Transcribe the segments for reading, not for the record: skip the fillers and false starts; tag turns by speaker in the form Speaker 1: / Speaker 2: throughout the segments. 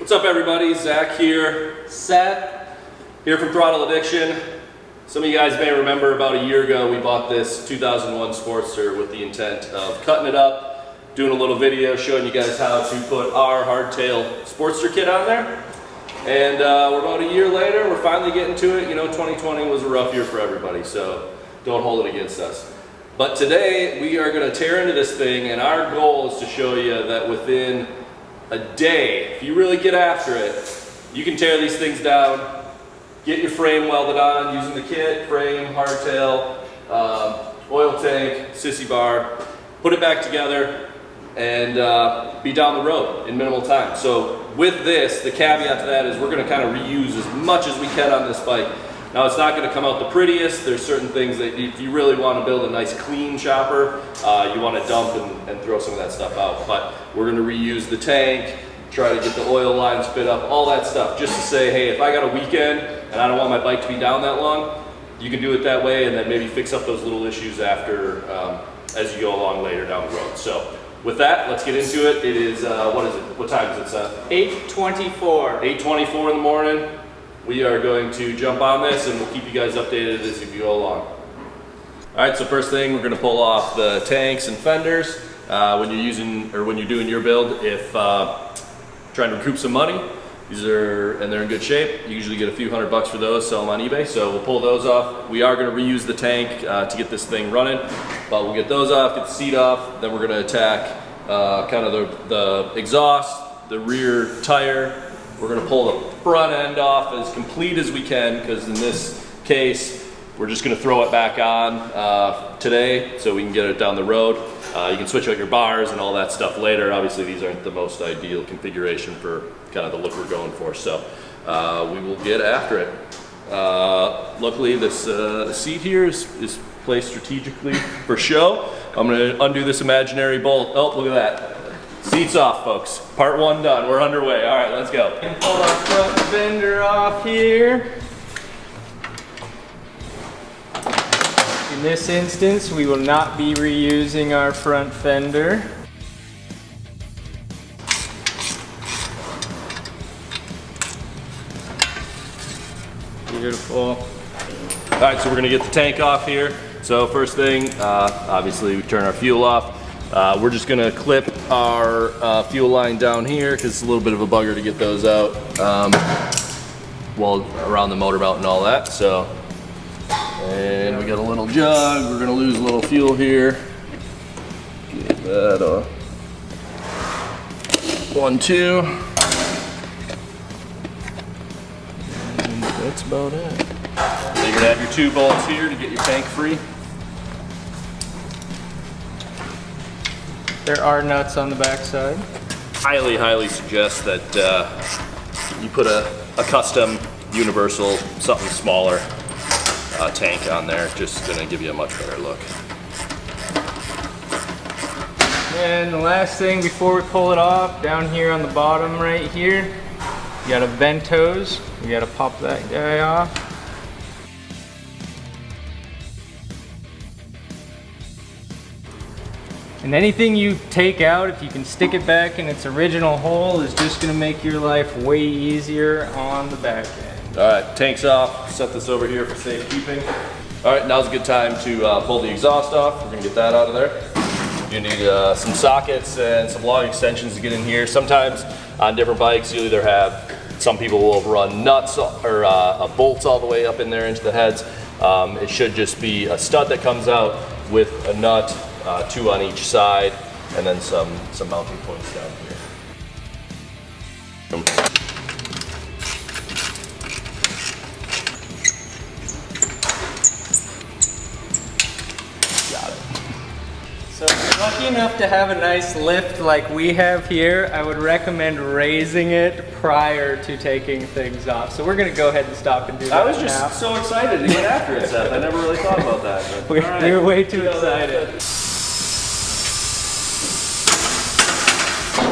Speaker 1: What's up everybody, Zach here, Seth, here from Throttle Addiction. Some of you guys may remember about a year ago we bought this 2001 Sportster with the intent of cutting it up, doing a little video showing you guys how to put our Hardtail Sportster kit on there. And we're about a year later, we're finally getting to it. You know, 2020 was a rough year for everybody, so don't hold it against us. But today we are going to tear into this thing, and our goal is to show you that within a day, if you really get after it, you can tear these things down, get your frame welded on using the kit, frame, hardtail, oil tank, sissy bar, put it back together, and be down the road in minimal time. So with this, the caveat to that is we're going to kind of reuse as much as we can on this bike. Now it's not going to come out the prettiest. There's certain things that if you really want to build a nice clean chopper, you want to dump and throw some of that stuff out. But we're going to reuse the tank, try to get the oil lines fit up, all that stuff, just to say, hey, if I got a weekend and I don't want my bike to be down that long, you can do it that way and then maybe fix up those little issues after as you go along later down the road. So with that, let's get into it. It is, what is it? What time is it, Seth?
Speaker 2: 8:24.
Speaker 1: 8:24 in the morning. We are going to jump on this and we'll keep you guys updated as we go along. All right, so first thing, we're going to pull off the tanks and fenders. When you're using, or when you're doing your build, if trying to recoup some money, these are, and they're in good shape, you usually get a few $100 for those, sell them on eBay, so we'll pull those off. We are going to reuse the tank to get this thing running, but we'll get those off, get the seat off, then we're going to attack kind of the exhaust, the rear tire. We're going to pull the front end off as complete as we can, because in this case, we're just going to throw it back on today so we can get it down the road. You can switch out your bars and all that stuff later. Obviously, these aren't the most ideal configuration for kind of the look we're going for, so we will get after it. Luckily, this seat here is placed strategically for show. I'm going to undo this imaginary bolt. Oh, look at that. Seats off, folks. Part one done. We're underway. All right, let's go.
Speaker 2: And pull our front fender off here. In this instance, we will not be reusing our front fender. Beautiful.
Speaker 1: All right, so we're gonna get the tank off here. So first thing, obviously we turn our fuel off. We're just gonna clip our fuel line down here because it's a little bit of a bugger to get those out well around the motor mount and all that. So, and we got a little jug. We're gonna lose a little fuel here. Get that off. 1, 2. And that's about it. So you're gonna have your 2 bolts here to get your tank free.
Speaker 2: There are nuts on the back side.
Speaker 1: Highly suggest that you put a custom universal, something smaller tank on there. Just gonna give you a much better look.
Speaker 2: And the last thing before we pull it off, down here on the bottom right here, you got a vent hose. You gotta pop that guy off. And anything you take out, if you can stick it back in its original hole, is just gonna make your life way easier on the back end.
Speaker 1: All right, tank's off. Set this over here for safekeeping. All right, now's a good time to pull the exhaust off. We're gonna get that out of there. You need some sockets and some long extensions to get in here. Sometimes on different bikes, you'll either have, some people will run nuts or bolts all the way up in there into the heads. It should just be a stud that comes out with a nut, 2 on each side, and then some mounting points down here. Got it.
Speaker 2: So if you're lucky enough to have a nice lift like we have here, I would recommend raising it prior to taking things off. So we're gonna go ahead and stop and do that.
Speaker 1: I was just so excited to get after it, Seth. I never really thought about that.
Speaker 2: We were way too excited.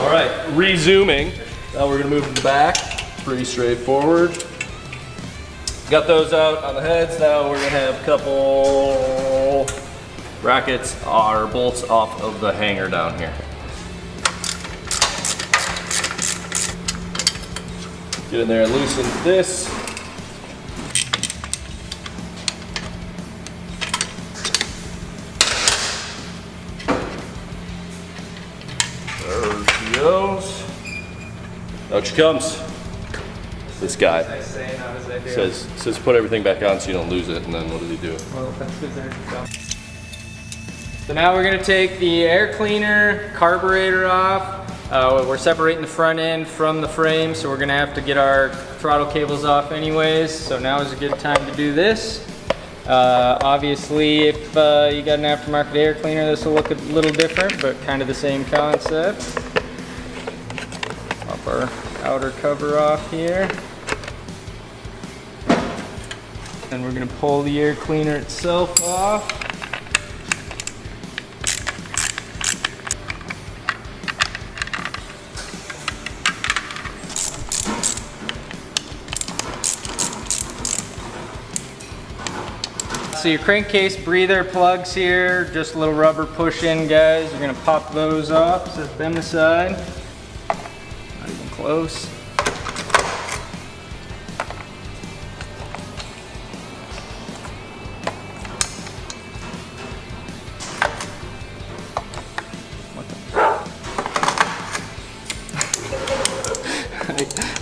Speaker 1: All right, resuming. Now we're gonna move to the back. Pretty straightforward. Got those out on the heads. Now we're gonna have a couple brackets or bolts off of the hanger down here. Get in there and loosen this. There she goes. Out she comes. This guy says put everything back on so you don't lose it, and then what does he do?
Speaker 2: Well, that's good there. So now we're gonna take the air cleaner carburetor off. We're separating the front end from the frame, so we're gonna have to get our throttle cables off anyways. So now is a good time to do this. Obviously, if you got an aftermarket air cleaner, this will look a little different, but kind of the same concept. Pop our outer cover off here. Then we're gonna pull the air cleaner itself off. So your crankcase breather plugs here, just a little rubber push in, guys. You're gonna pop those off, set them aside. Not even close.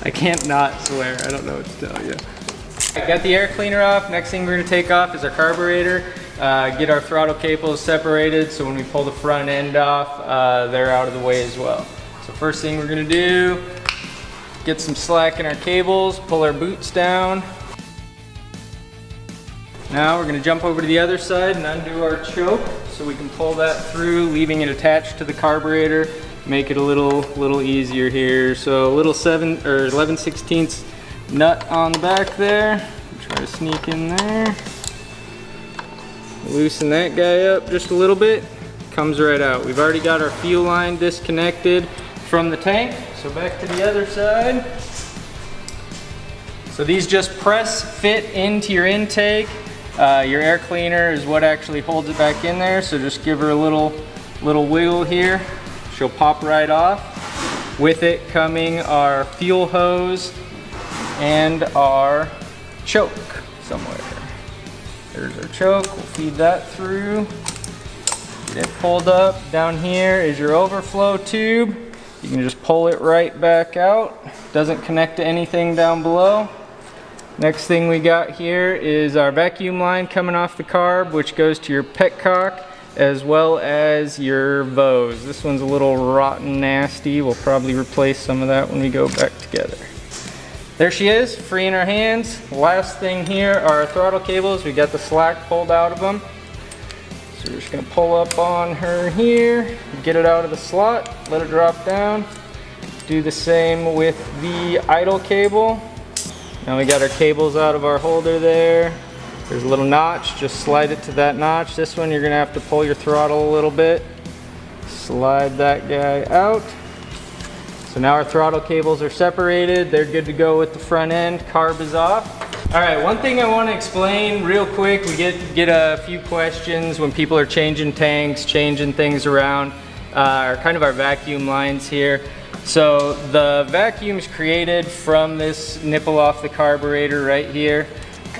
Speaker 2: I can't not swear, I don't know what to tell you. I got the air cleaner off. Next thing we're gonna take off is our carburetor. Get our throttle cables separated so when we pull the front end off, they're out of the way as well. So first thing we're gonna do, get some slack in our cables, pull our boots down. Now we're gonna jump over to the other side and undo our choke so we can pull that through, leaving it attached to the carburetor. Make it a little easier here. So a little 11/16 nut on the back there. Try to sneak in there. Loosen that guy up just a little bit. Comes right out. We've already got our fuel line disconnected from the tank. So back to the other side. So these just press fit into your intake. Your air cleaner is what actually holds it back in there. So just give her a little wiggle here. She'll pop right off. With it coming our fuel hose and our choke somewhere. There's our choke, we'll feed that through. Get it pulled up. Down here is your overflow tube. You can just pull it right back out. Doesn't connect to anything down below. Next thing we got here is our vacuum line coming off the carb, which goes to your petcock as well as your Vose. This one's a little rotten nasty. We'll probably replace some of that when we go back together. There she is, free in our hands. Last thing here are our throttle cables. We got the slack pulled out of them. So we're just gonna pull up on her here, get it out of the slot, let it drop down. Do the same with the idle cable. Now we got our cables out of our holder there. There's a little notch, just slide it to that notch. This one you're gonna have to pull your throttle a little bit. Slide that guy out. So now our throttle cables are separated. They're good to go with the front end. Carb is off. All right, one thing I want to explain real quick. We get a few questions when people are changing tanks, changing things around, kind of our vacuum lines here. So the vacuum's created from this nipple off the carburetor right here,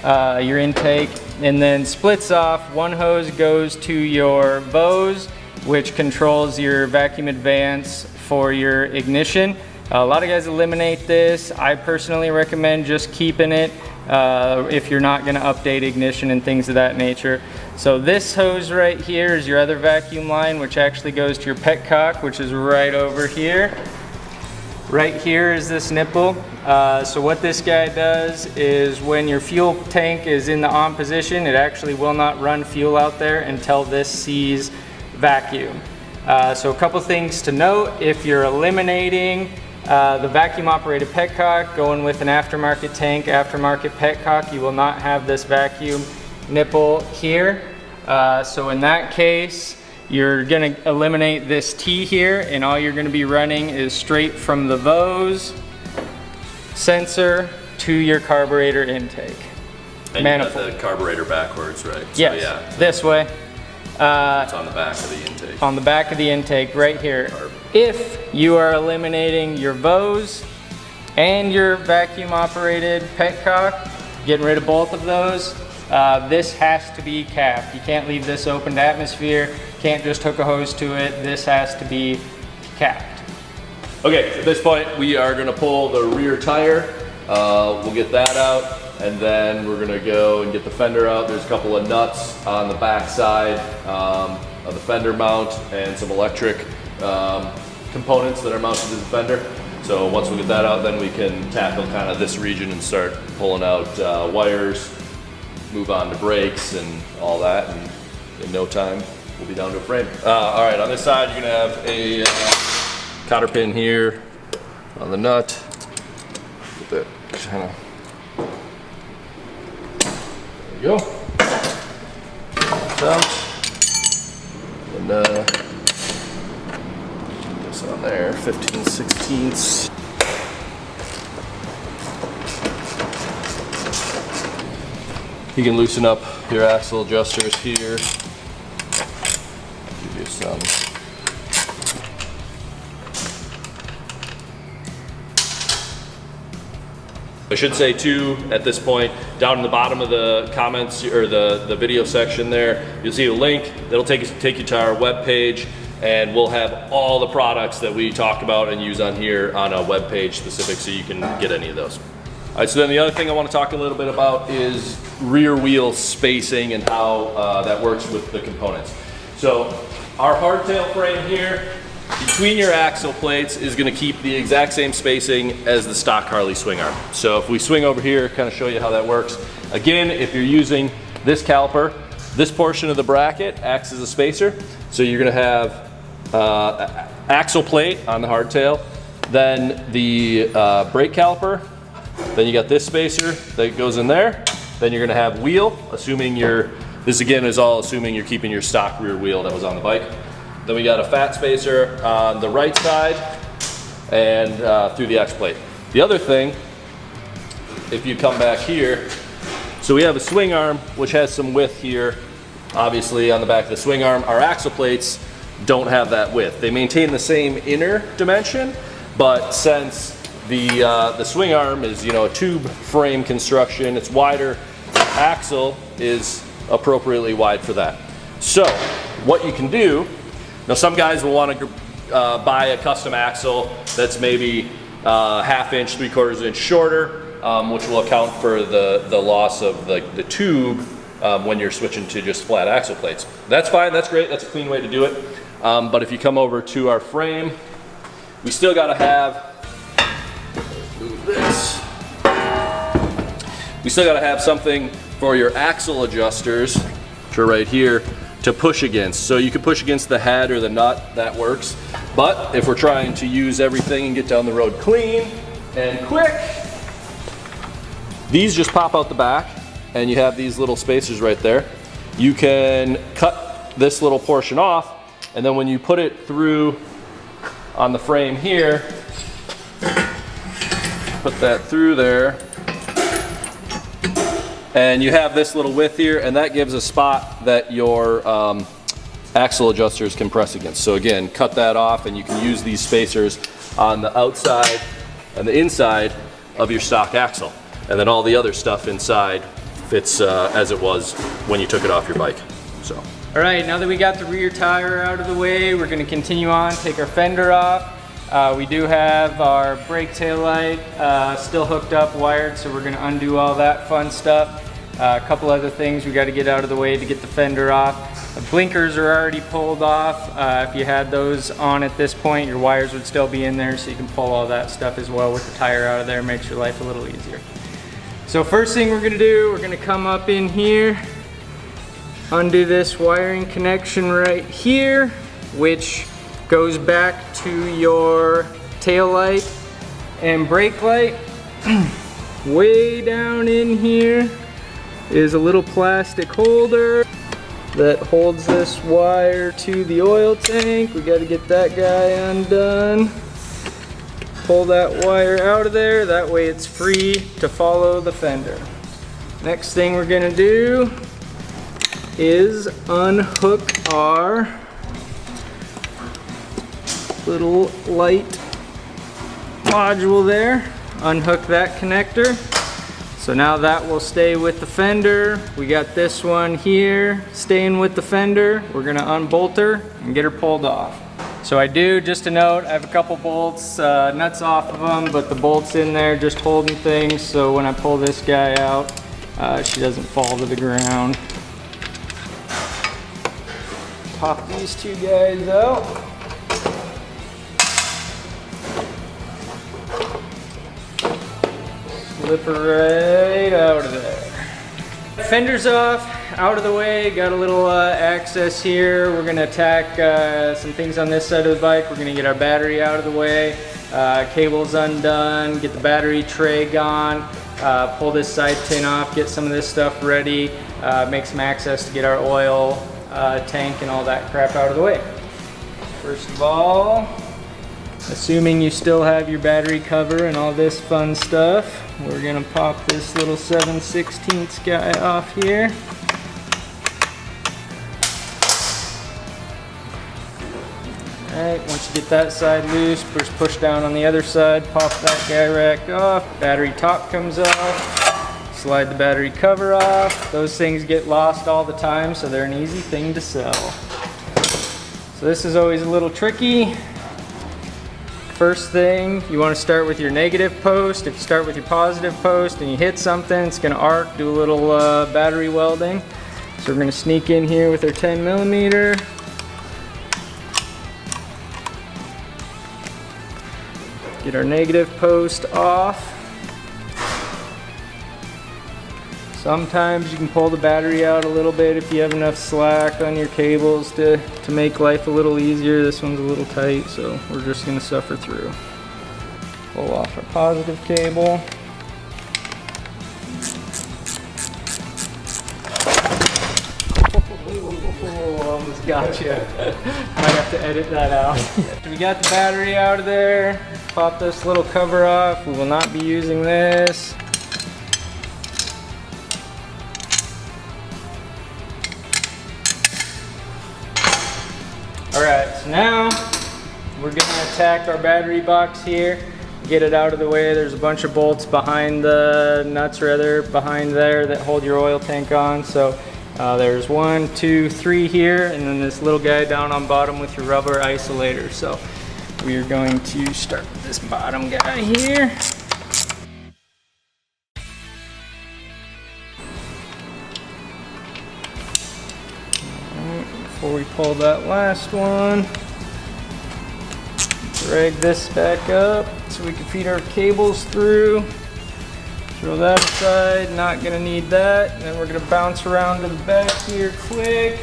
Speaker 2: your intake, and then splits off. One hose goes to your Vose, which controls your vacuum advance for your ignition. A lot of guys eliminate this. I personally recommend just keeping it if you're not gonna update ignition and things of that nature. So this hose right here is your other vacuum line, which actually goes to your petcock, which is right over here. Right here is this nipple. So what this guy does is when your fuel tank is in the on position, it actually will not run fuel out there until this sees vacuum. So a couple things to note: if you're eliminating the vacuum operated petcock, going with an aftermarket tank, aftermarket petcock, you will not have this vacuum nipple here. So in that case, you're gonna eliminate this T here, and all you're gonna be running is straight from the Vose sensor to your carburetor intake.
Speaker 1: And
Speaker 2: manifold.
Speaker 1: You got the carburetor backwards, right?
Speaker 2: Yes,
Speaker 1: so, yeah.
Speaker 2: This way.
Speaker 1: It's on the back of the intake.
Speaker 2: On the back of the intake right here. If you are eliminating your Vose and your vacuum operated petcock, getting rid of both of those. This has to be capped. You can't leave this open to atmosphere. Can't just hook a hose to it. This has to be capped.
Speaker 1: Okay, at this point we are going to pull the rear tire. We'll get that out, and then we're going to go and get the fender out. There's a couple of nuts on the back side of the fender mount and some electric components that are mounted to the fender. So once we get that out, then we can tackle kind of this region and start pulling out wires, move on to brakes and all that, and in no time we'll be down to a frame. All right, on this side you're gonna have a cotter pin here on the nut. Get that kind of, there you go. Out. And this on there, 15/16. You can loosen up your axle adjusters here. Give you some. I should say too, at this point, down in the bottom of the comments or the video section there, you'll see a link that'll take you to our web page, and we'll have all the products that we talk about and use on here on a web page specific, so you can get any of those. All right, so then the other thing I want to talk a little bit about is rear wheel spacing and how that works with the components. So our hardtail frame here, between your axle plates, is going to keep the exact same spacing as the stock Harley swing arm. So if we swing over here, kind of show you how that works. Again, if you're using this caliper, this portion of the bracket acts as a spacer. So you're going to have axle plate on the hardtail, then the brake caliper, then you got this spacer that goes in there, then you're going to have wheel, assuming this again is all assuming you're keeping your stock rear wheel that was on the bike. Then we got a fat spacer on the right side and through the X plate. The other thing, if you come back here, so we have a swing arm which has some width here, obviously on the back of the swing arm. Our axle plates don't have that width. They maintain the same inner dimension, but since the swing arm is, you know, a tube frame construction, it's wider, the axle is appropriately wide for that. So what you can do, now some guys will want to buy a custom axle that's maybe ½ inch, 3/4 inch shorter, which will account for the loss of the tube when you're switching to just flat axle plates. That's fine, that's great, that's a clean way to do it. But if you come over to our frame, we still got to have, move this, we still got to have something for your axle adjusters, which are right here, to push against. So you can push against the head or the nut, that works. But if we're trying to use everything and get down the road clean and quick, these just pop out the back, and you have these little spacers right there. You can cut this little portion off, and then when you put it through on the frame here, put that through there, and you have this little width here, and that gives a spot that your axle adjusters can press against. So again, cut that off, and you can use these spacers on the outside and the inside of your stock axle. And then all the other stuff inside fits as it was when you took it off your bike. So.
Speaker 2: All right, now that we got the rear tire out of the way, we're gonna continue on, take our fender off. We do have our brake tail light still hooked up, wired, so we're gonna undo all that fun stuff. A couple other things we gotta get out of the way to get the fender off. The blinkers are already pulled off. If you had those on at this point, your wires would still be in there, so you can pull all that stuff as well with the tire out of there, makes your life a little easier. So first thing we're gonna do, we're gonna come up in here, undo this wiring connection right here, which goes back to your tail light and brake light. Way down in here is a little plastic holder that holds this wire to the oil tank. We got to get that guy undone. Pull that wire out of there, that way it's free to follow the fender. Next thing we're gonna do is unhook our little light module there. unhook that connector. So now that will stay with the fender. We got this one here staying with the fender. We're gonna unbolt her and get her pulled off. So I do, just a note, I have a couple bolts, nuts off of them, but the bolt's in there just holding things, so when I pull this guy out, she doesn't fall to the ground. Pop these two guys out. Slip her right out of there. Fender's off, out of the way, got a little access here. We're gonna attack some things on this side of the bike. We're gonna get our battery out of the way, cables undone, get the battery tray gone, pull this side tin off, get some of this stuff ready, make some access to get our oil tank and all that crap out of the way. First of all, assuming you still have your battery cover and all this fun stuff, we're gonna pop this little 7/16 guy off here. Alright, once you get that side loose, push down on the other side, pop that guy rack off, battery top comes off, slide the battery cover off. Those things get lost all the time, so they're an easy thing to sell. So this is always a little tricky. First thing, you want to start with your negative post. If you start with your positive post and you hit something, it's going to arc, do a little battery welding. So we're going to sneak in here with our 10mm. Get our negative post off. Sometimes you can pull the battery out a little bit if you have enough slack on your cables to make life a little easier. This one's a little tight, so we're just gonna suffer through. Pull off our positive cable. Oh, almost got you. Might have to edit that out. We got the battery out of there. Pop this little cover off. We will not be using this. Alright, so now we're gonna attack our battery box here, get it out of the way. There's a bunch of bolts behind the nuts, rather, behind there that hold your oil tank on. So there's 1, 2, 3 here, and then this little guy down on bottom with your rubber isolator. So we are going to start with this bottom guy here. Before we pull that last one, drag this back up so we can feed our cables through. Throw that aside, not gonna need that. And then we're gonna bounce around to the back here quick.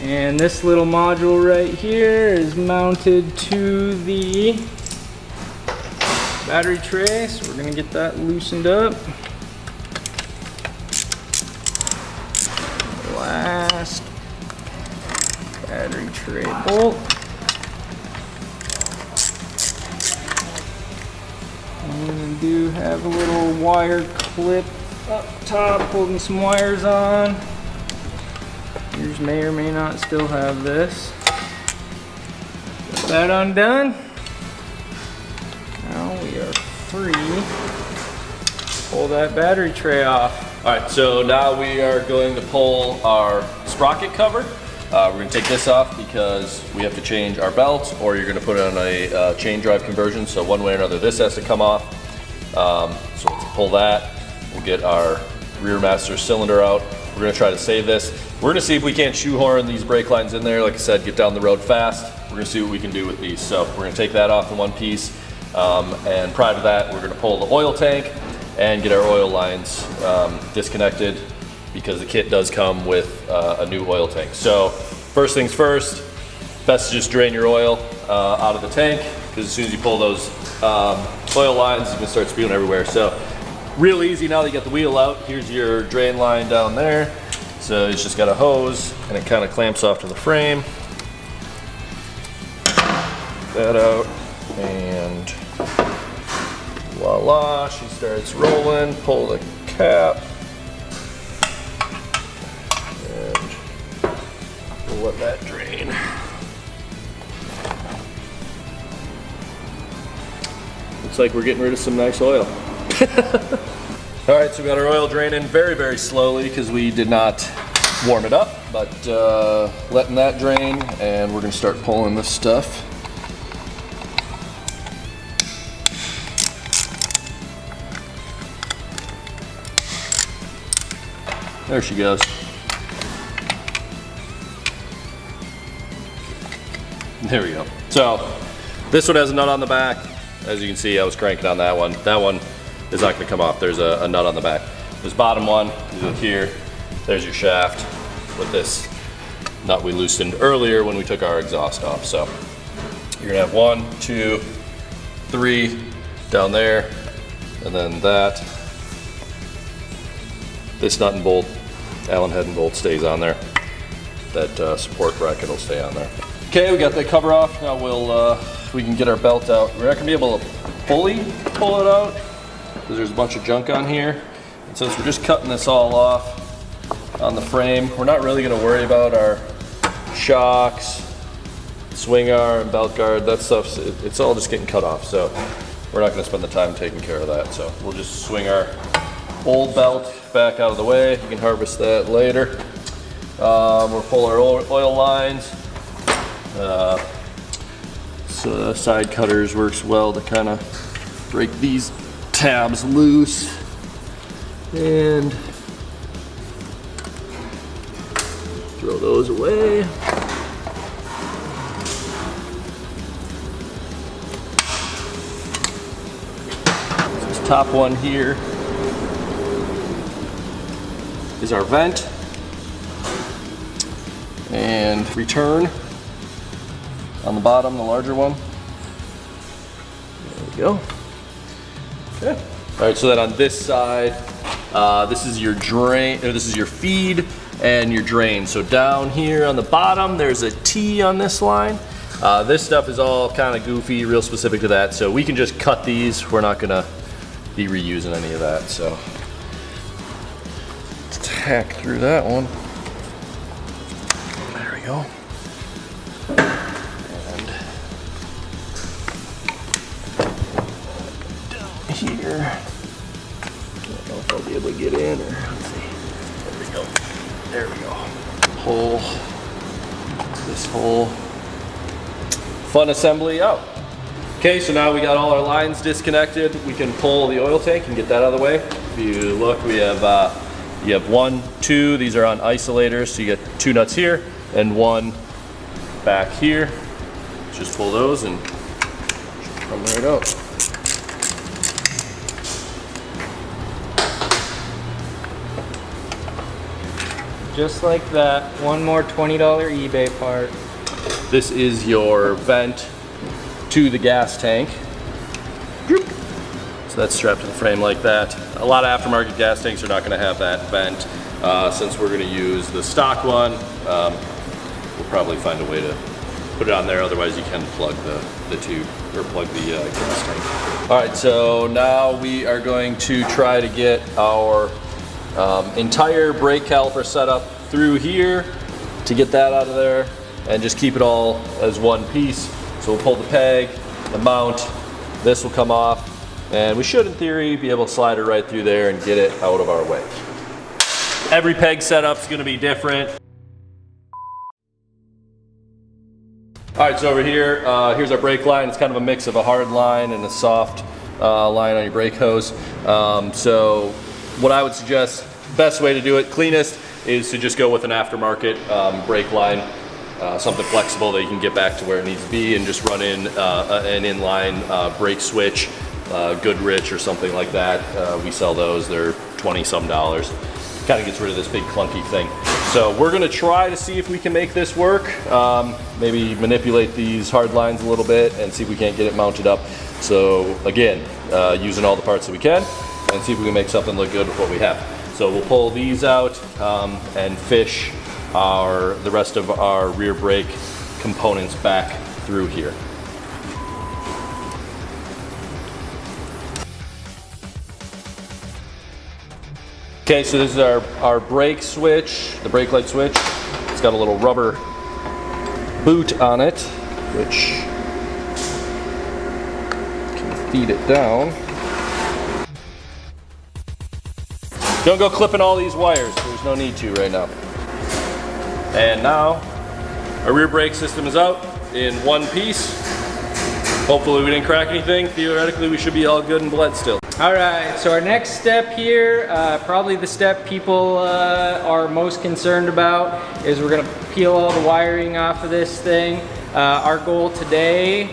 Speaker 2: And this little module right here is mounted to the battery tray, so we're gonna get that loosened up. Last battery tray bolt. And we do have a little wire clip up top holding some wires on. Yours may or may not still have this. Get that undone. Now we are free to pull that battery tray off.
Speaker 1: All right, so now we are going to pull our sprocket cover. We're gonna take this off because we have to change our belt, or you're gonna put it on a chain drive conversion. So one way or another, this has to come off. So let's pull that. We'll get our rear master cylinder out. We're gonna try to save this. We're gonna see if we can't shoehorn these brake lines in there. Like I said, get down the road fast. We're gonna see what we can do with these. So we're gonna take that off in one piece. And prior to that, we're gonna pull the oil tank and get our oil lines disconnected, because the kit does come with a new oil tank. So first things first, best to just drain your oil out of the tank, because as soon as you pull those oil lines, it's gonna start spewing everywhere. So real easy now that you got the wheel out. Here's your drain line down there. So it's just got a hose and it kind of clamps off to the frame. That out, and voila, she starts rolling. Pull the cap, and we'll let that drain. Looks like we're getting rid of some nice oil. All right, so we got our oil draining very, very slowly because we did not warm it up, but letting that drain, and we're gonna start pulling this stuff. There she goes. There we go. So this one has a nut on the back. As you can see, I was cranking on that one. That one is not gonna come off. There's a nut on the back. This bottom one, you look here, there's your shaft with this nut we loosened earlier when we took our exhaust off. So you're gonna have 1, 2, 3 down there, and then that. This nut and bolt, Allen head and bolt stays on there. That support bracket will stay on there. Okay, we got the cover off. Now we can get our belt out. We're not gonna be able to fully pull it out because there's a bunch of junk on here. And since we're just cutting this all off on the frame, we're not really gonna worry about our shocks, swing arm, belt guard, that stuff. It's all just getting cut off. So we're not gonna spend the time taking care of that. So we'll just swing our old belt back out of the way. You can harvest that later. We'll pull our oil lines. So side cutters works well to kind of break these tabs loose. And throw those away. This top one here is our vent. And return on the bottom, the larger one. There we go. Okay. All right, so then on this side, this is your drain, or this is your feed and your drain. So down here on the bottom, there's a T on this line. This stuff is all kind of goofy, real specific to that. So we can just cut these. We're not gonna be reusing any of that. So let's tack through that one. There we go. Here. I don't know if I'll be able to get in, or let's see. There we go. There we go. Hole. This hole. Fun assembly out. Okay, so now we got all our lines disconnected. We can pull the oil tank and get that out of the way. If you look, we have you have 1, 2. These are on isolators, so you get 2 nuts here and 1 back here. Just pull those and come right out.
Speaker 2: Just like that, one more $20 eBay part.
Speaker 1: This is your vent to the gas tank. So that's strapped to the frame like that. A lot of aftermarket gas tanks are not going to have that vent. Since we're going to use the stock one, we'll probably find a way to put it on there. Otherwise you can plug the tube, or plug the gas tank. All right, so now we are going to try to get our entire brake caliper set up through here to get that out of there and just keep it all as one piece. So we'll pull the peg, the mount, this will come off, and we should in theory be able to slide it right through there and get it out of our way. Every peg setup is going to be different. All right, so over here, here's our brake line. It's kind of a mix of a hard line and a soft line on your brake hose. So what I would suggest, best way to do it, cleanest, is to just go with an aftermarket brake line, something flexible that you can get back to where it needs to be, and just run in an inline brake switch, Goodrich or something like that. We sell those, they're $20-some. Kind of gets rid of this big clunky thing. So we're gonna try to see if we can make this work. Maybe manipulate these hard lines a little bit and see if we can't get it mounted up. So again, using all the parts that we can, and see if we can make something look good with what we have. So we'll pull these out and fish the rest of our rear brake components back through here. Okay, so this is our brake switch, the brake light switch. It's got a little rubber boot on it, which feed it down. Don't go clipping all these wires, there's no need to right now. And now, our rear brake system is out in one piece. Hopefully we didn't crack anything. Theoretically, we should be all good and bled still.
Speaker 2: All right, so our next step here, probably the step people are most concerned about, is we're gonna peel all the wiring off of this thing. Our goal today,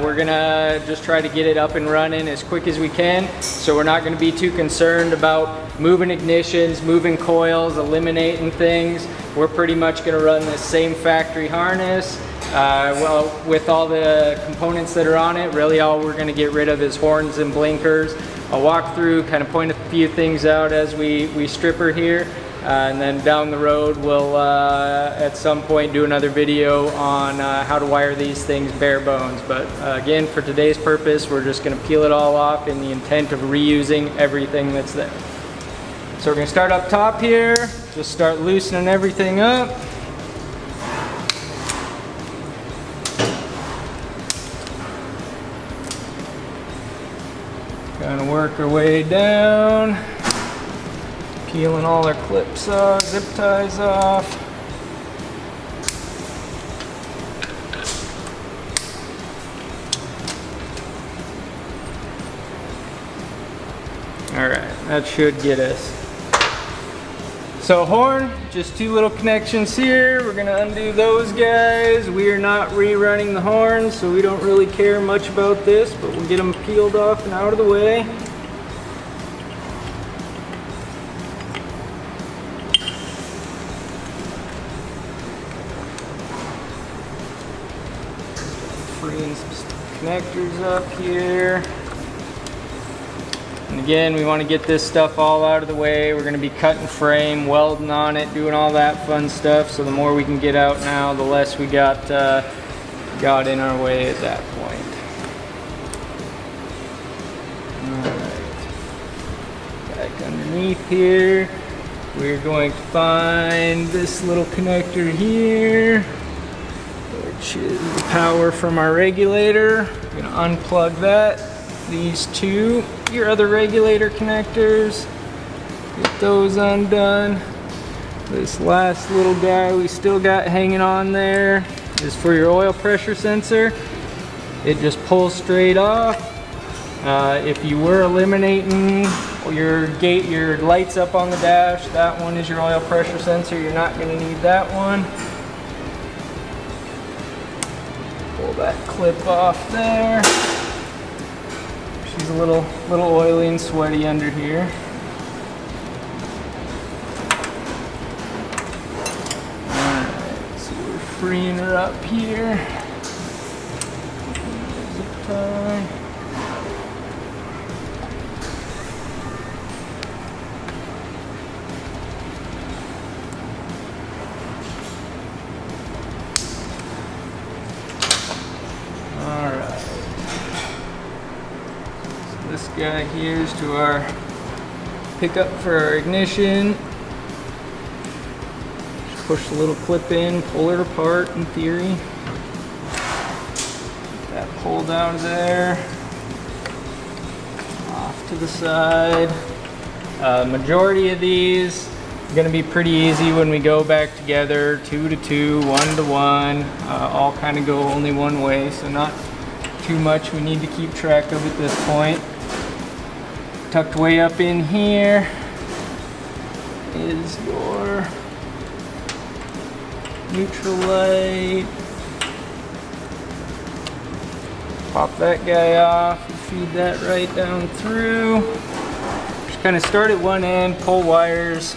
Speaker 2: we're gonna just try to get it up and running as quick as we can. So we're not gonna be too concerned about moving ignitions, moving coils, eliminating things. We're pretty much gonna run the same factory harness. Well, with all the components that are on it, really all we're gonna get rid of is horns and blinkers. I'll walk through, kind of point a few things out as we strip her here. And then down the road, we'll at some point do another video on how to wire these things bare bones. But again, for today's purpose, we're just gonna peel it all off in the intent of reusing everything that's there. So we're gonna start up top here, just start loosening everything up. Kind of work our way down, peeling all our clips off, zip ties off. All right, that should get us. So horn, just two little connections here. We're gonna undo those guys. We are not rerunning the horns, so we don't really care much about this, but we'll get them peeled off and out of the way. Freeing some connectors up here. And again, we want to get this stuff all out of the way. We're going to be cutting frame, welding on it, doing all that fun stuff. So the more we can get out now, the less we got in our way at that point. All right. Back underneath here, we're going to find this little connector here, which is the power from our regulator. We're going to unplug that. These two, your other regulator connectors, get those undone. This last little guy we still got hanging on there is for your oil pressure sensor. It just pulls straight off. If you were eliminating your lights up on the dash, that one is your oil pressure sensor. You're not going to need that one. Pull that clip off there. She's a little oily and sweaty under here. Alright, so we're freeing her up here. Zip tie. This guy here is to our pickup for our ignition. Just push the little clip in, pull it apart in theory. Get that pulled out of there. Off to the side. Majority of these are going to be pretty easy when we go back together, 2 to 2, 1 to 1. All kind of go only one way, so not too much we need to keep track of at this point. Tucked way up in here is your neutral light. Pop that guy off and feed that right down through. Just kind of start at one end, pull wires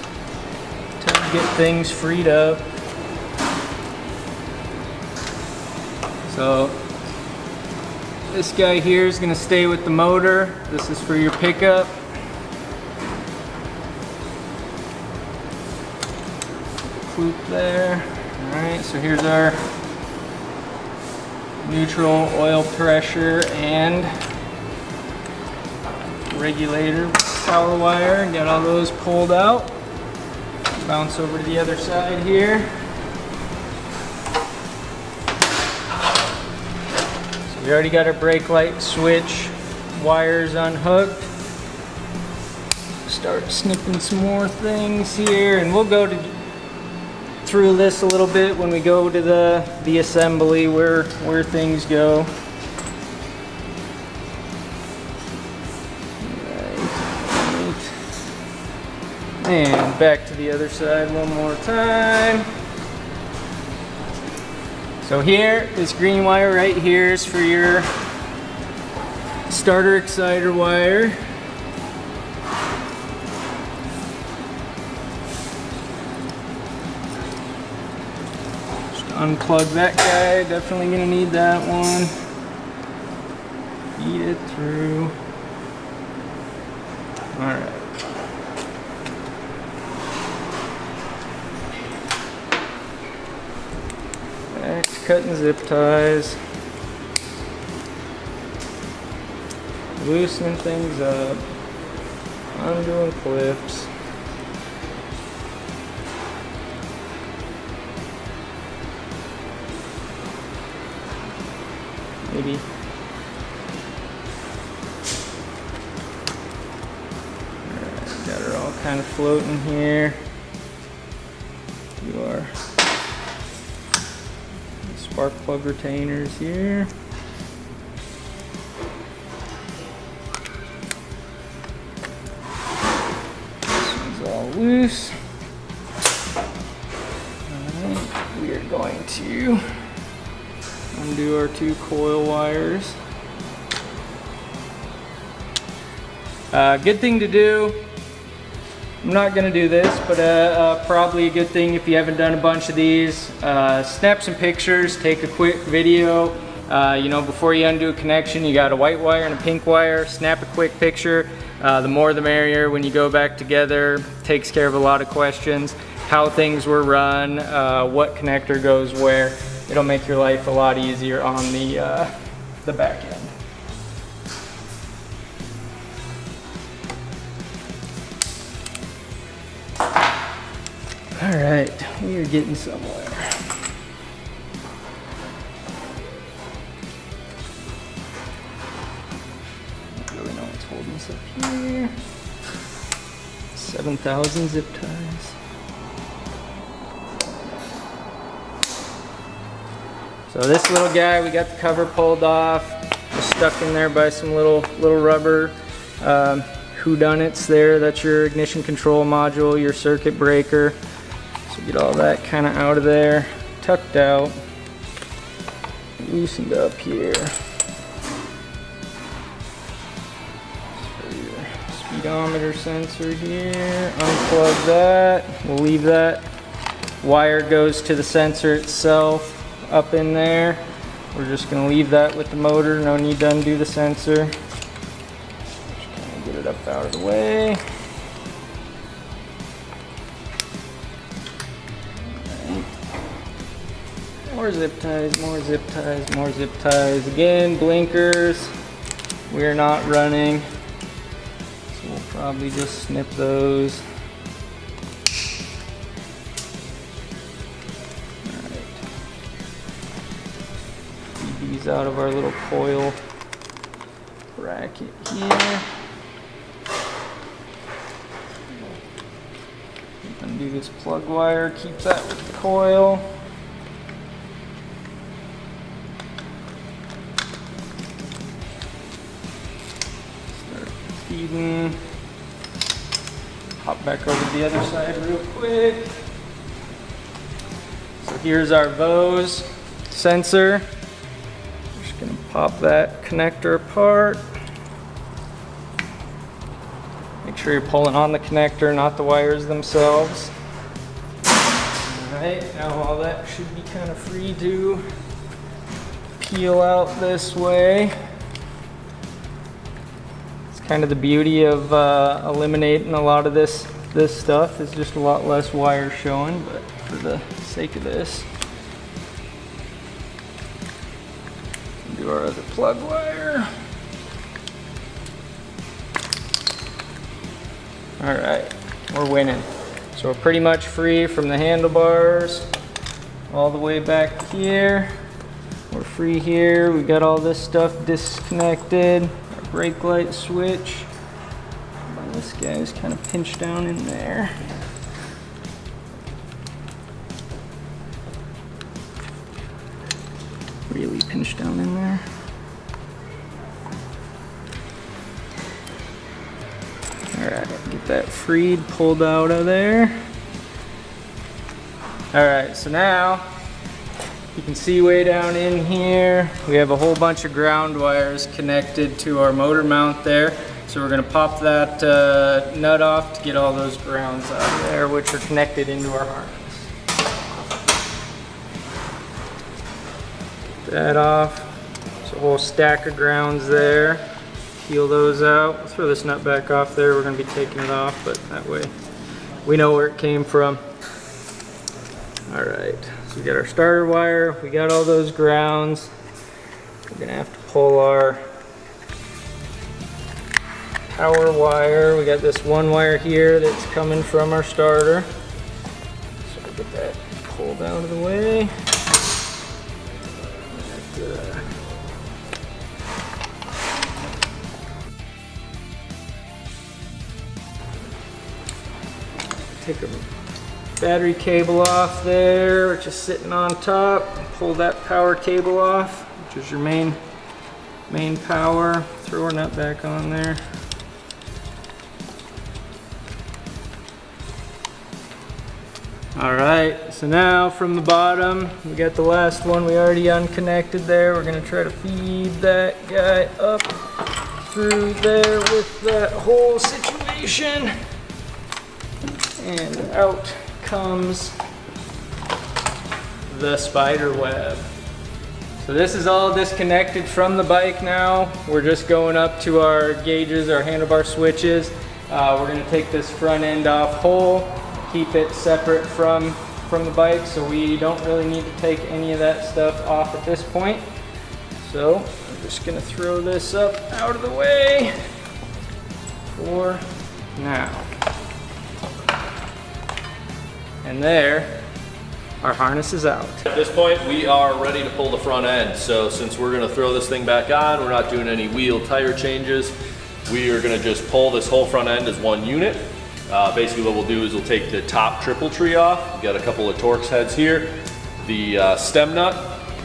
Speaker 2: until you get things freed up. So this guy here is going to stay with the motor. This is for your pickup. Loop there. Alright, so here's our neutral, oil pressure, and regulator power wire. Got all those pulled out. Bounce over to the other side here. We already got our brake light switch wires unhooked. Start snipping some more things here, and we'll go through this a little bit when we go to the assembly where things go. Right. And back to the other side one more time. So here, this green wire right here is for your starter exciter wire. Just unplug that guy, definitely gonna need that one. Feed it through. All right. Back to cutting zip ties. Loosening things up. Undoing clips. Maybe. Alright, got her all kind of floating here. Do our spark plug retainers here. This one's all loose. Alright, we are going to undo our 2 coil wires. Good thing to do. I'm not going to do this, but probably a good thing if you haven't done a bunch of these. Snap some pictures, take a quick video. You know, before you undo a connection, you got a white wire and a pink wire. Snap a quick picture. The more the merrier. When you go back together, takes care of a lot of questions. How things were run, what connector goes where. It'll make your life a lot easier on the back end. All right, we are getting somewhere. Don't really know what's holding us up here. 7,000 zip ties. So this little guy, we got the cover pulled off, just stuck in there by some little rubber whodunits there. That's your ignition control module, your circuit breaker. So get all that kind of out of there, tucked out, loosened up here. For your speedometer sensor here, unplug that. We'll leave that. Wire goes to the sensor itself. Up in there. We're just going to leave that with the motor. No need to undo the sensor. Just kind of get it up out of the way. Right. More zip ties, more zip ties, more zip ties. Again, blinkers. We're not running. So we'll probably just snip those. These out of our little coil bracket here. Undo this plug wire, keep that with the coil. Start feeding. Hop back over to the other side real quick. So here's our Bose sensor. Gonna pop that connector apart. Make sure you're pulling on the connector, not the wires themselves. Alright, now all that should be kind of free to peel out this way. It's kind of the beauty of eliminating a lot of this stuff. Is just a lot less wires showing, but for the sake of this, do our other plug wire. All right, we're winning. So we're pretty much free from the handlebars all the way back here. We're free here. We got all this stuff disconnected. Our brake light switch. And this guy's kind of pinched down in there. Really pinched down in there. Alright, get that freed, pulled out of there. Alright, so now you can see way down in here, we have a whole bunch of ground wires connected to our motor mount there. So we're going to pop that nut off to get all those grounds out of there, which are connected into our harness. Get that off. There's a whole stack of grounds there. Peel those out. We'll throw this nut back off there. We're going to be taking it off, but that way we know where it came from. Alright, so we got our starter wire. We got all those grounds. We're going to have to pull our power wire. We got this one wire here that's coming from our starter. So we'll get that pulled out of the way. Take a battery cable off there, which is sitting on top. Pull that power cable off, which is your main power. Throw our nut back on there. Alright, so now from the bottom, we got the last one we already unconnected there. We're going to try to feed that guy up through there with that whole situation. And out comes the spider web. So this is all disconnected from the bike now. We're just going up to our gauges, our handlebar switches. We're going to take this front end off whole. Keep it separate from the bike, so we don't really need to take any of that stuff off at this point. So I'm just gonna throw this up out of the way for now. And there, our harness is out.
Speaker 1: At this point, we are ready to pull the front end. So since we're gonna throw this thing back on, we're not doing any wheel tire changes. We are gonna just pull this whole front end as one unit. Basically what we'll do is we'll take the top triple tree off. We've got a couple of Torx heads here. The stem nut,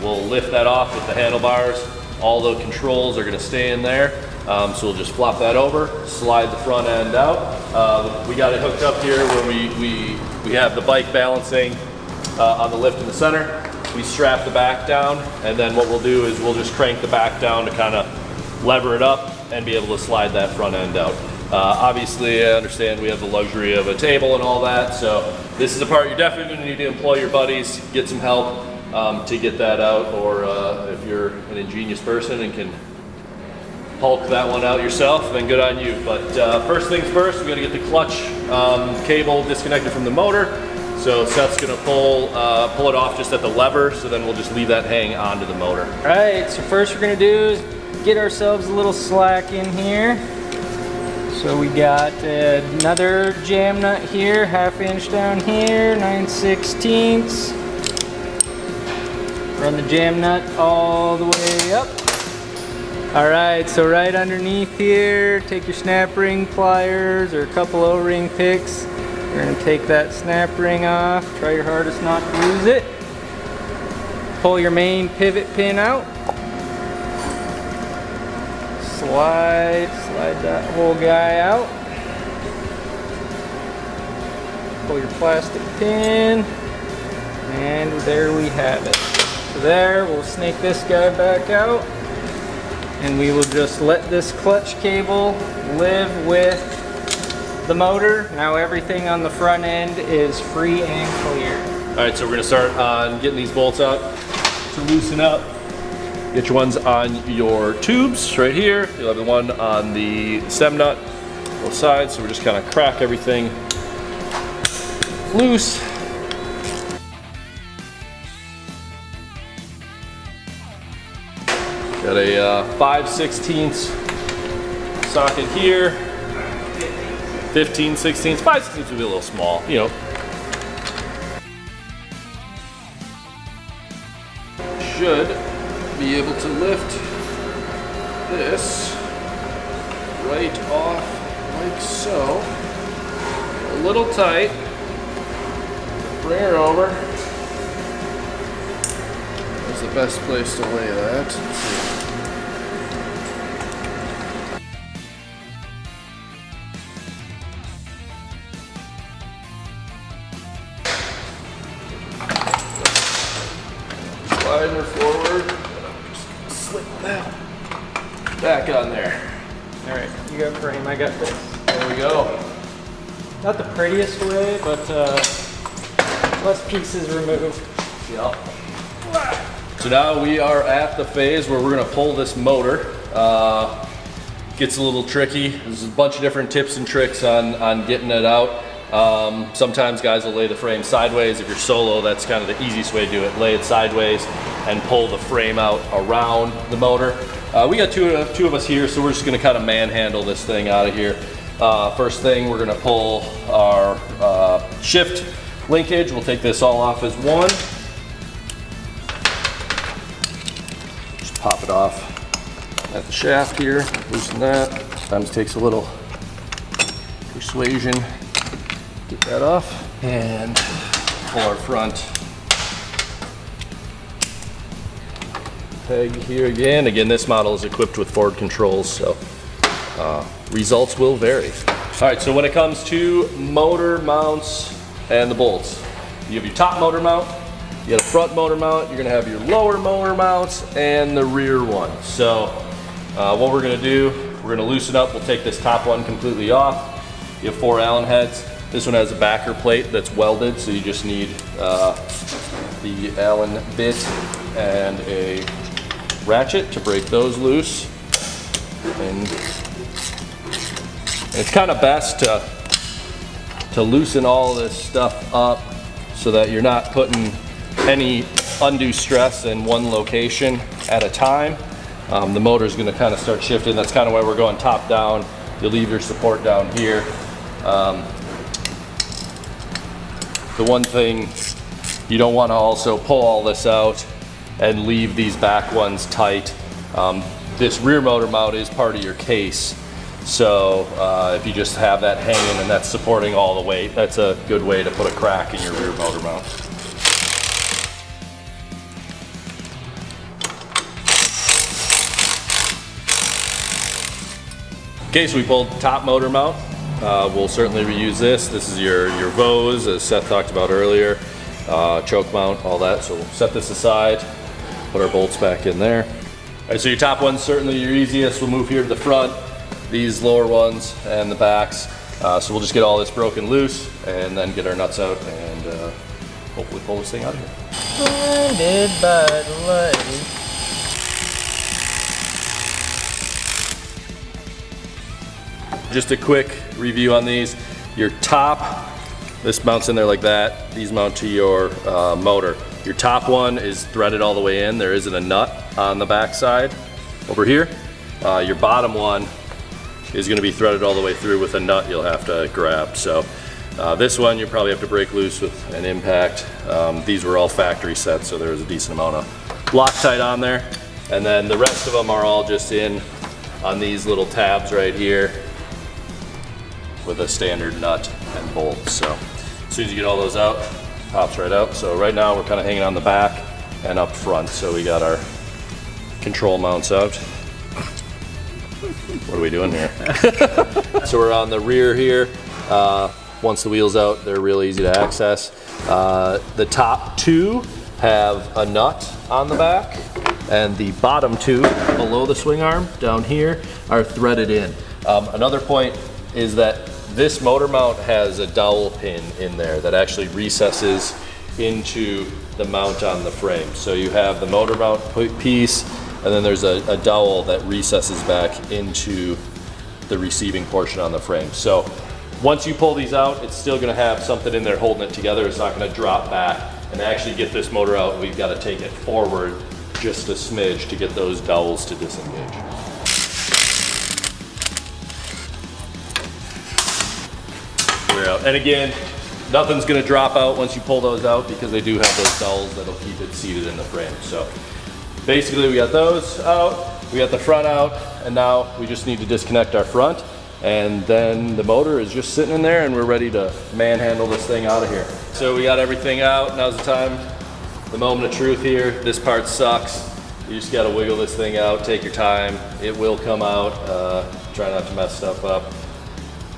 Speaker 1: we'll lift that off with the handlebars. All the controls are gonna stay in there. So we'll just flop that over, slide the front end out. We got it hooked up here where we have the bike balancing on the lift in the center. We strap the back down, and then what we'll do is we'll just crank the back down to kind of lever it up and be able to slide that front end out. Obviously, I understand we have the luxury of a table and all that, so this is a part you're definitely going to need to employ your buddies, get some help to get that out, or if you're an ingenious person and can Hulk that one out yourself, then good on you. But first things first, we're going to get the clutch cable disconnected from the motor. So Seth's going to pull it off just at the lever, so then we'll just leave that hang onto the motor.
Speaker 2: All right, so first we're going to do is get ourselves a little slack in here. So we got another jam nut here, 1/2 inch down here, 9/16. Run the jam nut all the way up. All right, so right underneath here, take your snap ring pliers or a couple O-ring picks. You're gonna take that snap ring off. Try your hardest not to lose it. Pull your main pivot pin out. Slide that whole guy out. Pull your plastic pin, and there we have it. So there, we'll snake this guy back out, and we will just let this clutch cable live with the motor. Now everything on the front end is free and clear.
Speaker 1: All right, so we're gonna start on getting these bolts out to loosen up. Get your ones on your tubes right here. You'll have the one on the stem nut, both sides. So we're just kind of crack everything loose. Got a 5/16 socket here. 15/16. 5/16 would be a little small, you know. Should be able to lift this right off like so. A little tight. Bring her over. That's the best place to lay that. Sliding her forward, and I'm just slip that back on there.
Speaker 2: All right, you got frame, I got this.
Speaker 1: There we go.
Speaker 2: Not the prettiest way, but less pieces removed.
Speaker 1: Yep. So now we are at the phase where we're gonna pull this motor. Gets a little tricky. There's a bunch of different tips and tricks on getting it out. Sometimes guys will lay the frame sideways. If you're solo, that's kind of the easiest way to do it. Lay it sideways and pull the frame out around the motor. We got two of us here, so we're just gonna kind of manhandle this thing out of here. First thing, we're gonna pull our shift linkage. We'll take this all off as one. Just pop it off at the shaft here, loosen that. Sometimes it takes a little persuasion. Get that off and pull our front peg here again. Again, this model is equipped with forward controls, so results will vary. All right, so when it comes to motor mounts and the bolts, you have your top motor mount, you got a front motor mount, you're gonna have your lower motor mounts and the rear one. So what we're gonna do, we're gonna loosen up. We'll take this top one completely off. You have 4 Allen heads. This one has a backer plate that's welded, so you just need the Allen bit and a ratchet to break those loose. And it's kind of best to loosen all this stuff up so that you're not putting any undue stress in one location at a time. The motor is going to kind of start shifting. That's kind of why we're going top down. You'll leave your support down here. The one thing you don't want to also pull all this out and leave these back ones tight. This rear motor mount is part of your case. So if you just have that hanging and that's supporting all the weight, that's a good way to put a crack in your rear motor mount. Okay, so we pulled top motor mount. We'll certainly reuse this. This is your Vose, as Seth talked about earlier, choke mount, all that. So we'll set this aside, put our bolts back in there. All right, so your top one's certainly your easiest. We'll move here to the front, these lower ones and the backs. So we'll just get all this broken loose and then get our nuts out and hopefully pull this thing out of here.
Speaker 2: Blinded by the light.
Speaker 1: Just a quick review on these. Your top, this mounts in there like that. These mount to your motor. Your top one is threaded all the way in. There isn't a nut on the back side over here. Your bottom one is going to be threaded all the way through with a nut you'll have to grab. So this one you probably have to break loose with an impact. These were all factory sets, so there was a decent amount of Loctite on there. And then the rest of them are all just in on these little tabs right here with a standard nut and bolt. So as soon as you get all those out, pops right out. So right now we're kind of hanging on the back and up front. So we got our control mounts out. What are we doing here? So we're on the rear here. Once the wheel's out, they're real easy to access. The top two have a nut on the back, and the bottom two below the swing arm down here are threaded in. Another point is that this motor mount has a dowel pin in there that actually recesses into the mount on the frame. So you have the motor mount piece, and then there's a dowel that recesses back into the receiving portion on the frame. So once you pull these out, it's still gonna have something in there holding it together. It's not gonna drop back. And to actually get this motor out, we've gotta take it forward just a smidge to get those dowels to disengage. We're out. And again, nothing's gonna drop out once you pull those out because they do have those dowels that'll keep it seated in the frame. So basically we got those out, we got the front out, and now we just need to disconnect our front, and then the motor is just sitting in there and we're ready to manhandle this thing out of here. So we got everything out. Now's the time, the moment of truth here. This part sucks. You just gotta wiggle this thing out, take your time. It will come out. Try not to mess stuff up.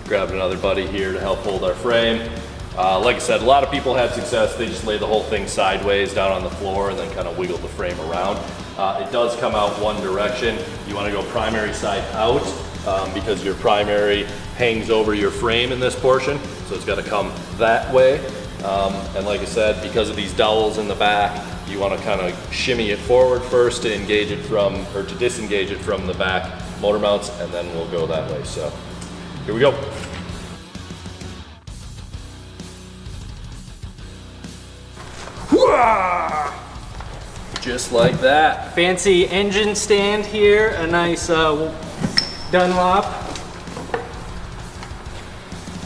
Speaker 1: Grabbed another buddy here to help hold our frame. Like I said, a lot of people have success. They just lay the whole thing sideways down on the floor and then kind of wiggle the frame around. It does come out one direction. You want to go primary side out because your primary hangs over your frame in this portion. So it's got to come that way. And like I said, because of these dowels in the back, you want to kind of shimmy it forward first to engage it from, or to disengage it from the back motor mounts, and then we'll go that way. So here we go. Just like that.
Speaker 2: Fancy engine stand here, a nice Dunlop.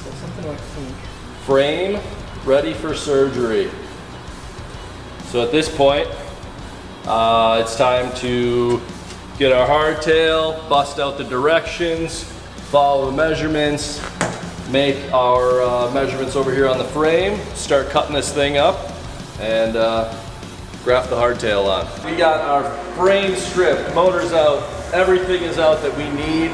Speaker 2: Something like pink.
Speaker 1: Frame ready for surgery. So at this point, it's time to get our hardtail, bust out the directions, follow the measurements, make our measurements over here on the frame, start cutting this thing up, and graft the hardtail on. We got our frame stripped, motors out, everything is out that we need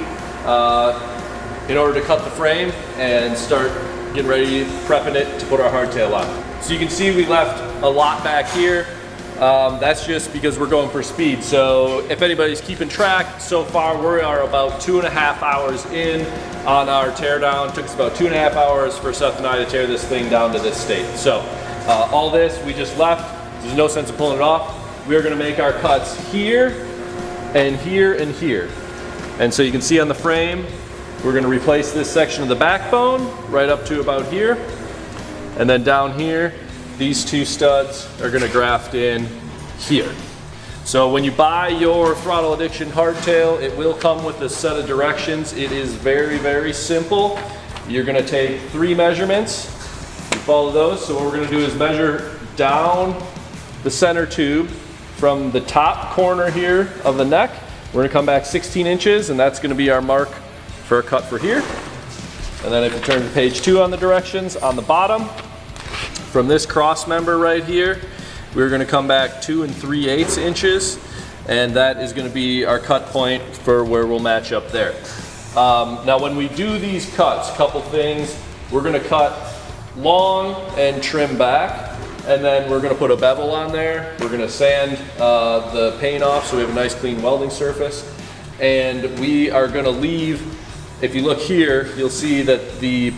Speaker 1: in order to cut the frame and start getting ready, prepping it to put our hardtail on. So you can see we left a lot back here. That's just because we're going for speed. So if anybody's keeping track, so far we are about 2.5 hours in on our teardown. Took us about 2.5 hours for Seth and I to tear this thing down to this state. So all this we just left. There's no sense of pulling it off. We are going to make our cuts here and here and here. And so you can see on the frame, we're going to replace this section of the backbone right up to about here. And then down here, these two studs are going to graft in here. So when you buy your Throttle Addiction hardtail, it will come with a set of directions. It is very, very simple. You're going to take 3 measurements. You follow those. So what we're going to do is measure down the center tube from the top corner here of the neck. We're going to come back 16 inches, and that's going to be our mark for a cut for here. And then if you turn to page 2 on the directions, on the bottom, from this cross member right here, we're going to come back 2 3/8 inches, and that is going to be our cut point for where we'll match up there. Now when we do these cuts, couple things, we're going to cut long and trim back, and then we're going to put a bevel on there. We're going to sand the paint off so we have a nice clean welding surface, and we are going to leave, if you look here, you'll see that the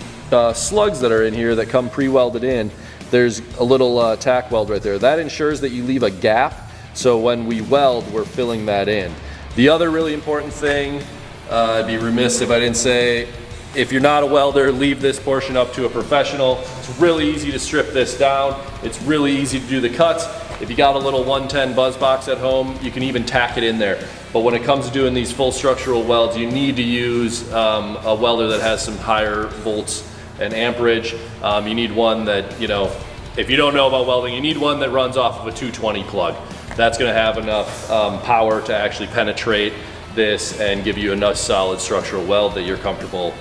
Speaker 1: slugs that are in here that come pre-welded in, there's a little tack weld right there. That ensures that you leave a gap, so when we weld, we're filling that in. The other really important thing, I'd be remiss if I didn't say, if you're not a welder, leave this portion up to a professional. It's really easy to strip this down. It's really easy to do the cuts. If you got a little 110 buzz box at home, you can even tack it in there. But when it comes to doing these full structural welds, you need to use a welder that has some higher volts and amperage. You need one that, you know, if you don't know about welding, you need one that runs off of a 220 plug. That's gonna have enough power to actually penetrate this and give you a nice solid structural weld that you're comfortable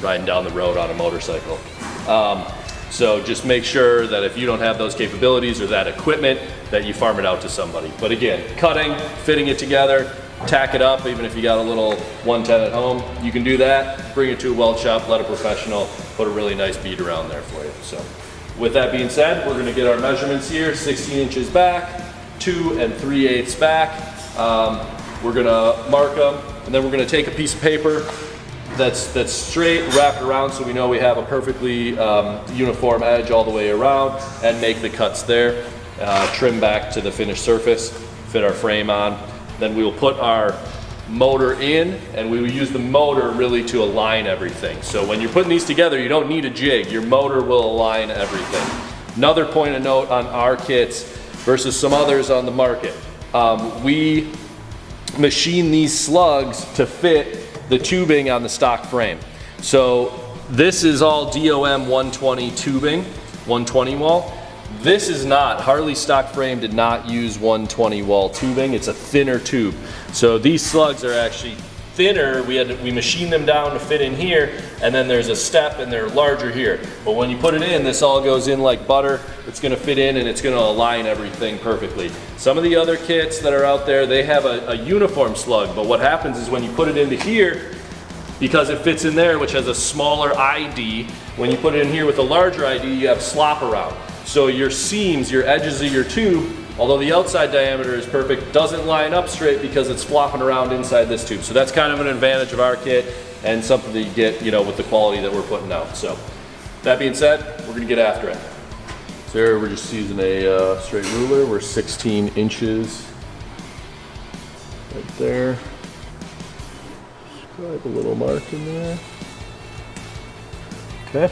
Speaker 1: riding down the road on a motorcycle. So just make sure that if you don't have those capabilities or that equipment, that you farm it out to somebody. But again, cutting, fitting it together, tack it up, even if you got a little 110 at home, you can do that, bring it to a weld shop, let a professional put a really nice bead around there for you. So with that being said, we're gonna get our measurements here, 16 inches back, 2 3/8 back. We're gonna mark them, and then we're gonna take a piece of paper that's straight, wrapped around so we know we have a perfectly uniform edge all the way around, and make the cuts there. Trim back to the finished surface, fit our frame on. Then we will put our motor in, and we will use the motor really to align everything. So when you're putting these together, you don't need a jig. Your motor will align everything. Another point of note on our kits versus some others on the market, we machine these slugs to fit the tubing on the stock frame. So this is all DOM 120 tubing, 120 wall. This is not, Harley stock frame did not use 120 wall tubing. It's a thinner tube. So these slugs are actually thinner, we machine them down to fit in here, and then there's a step and they're larger here. But when you put it in, this all goes in like butter. It's gonna fit in and it's gonna align everything perfectly. Some of the other kits that are out there, they have a uniform slug, but what happens is when you put it into here, because it fits in there, which has a smaller ID, when you put it in here with a larger ID, you have slop around. So your seams, your edges of your tube, although the outside diameter is perfect, doesn't line up straight because it's flopping around inside this tube. So that's kind of an advantage of our kit and something that you get, you know, with the quality that we're putting out. So that being said, we're gonna get after it. So here we're just using a straight ruler. We're 16 inches right there. Scribe a little mark in there. Okay.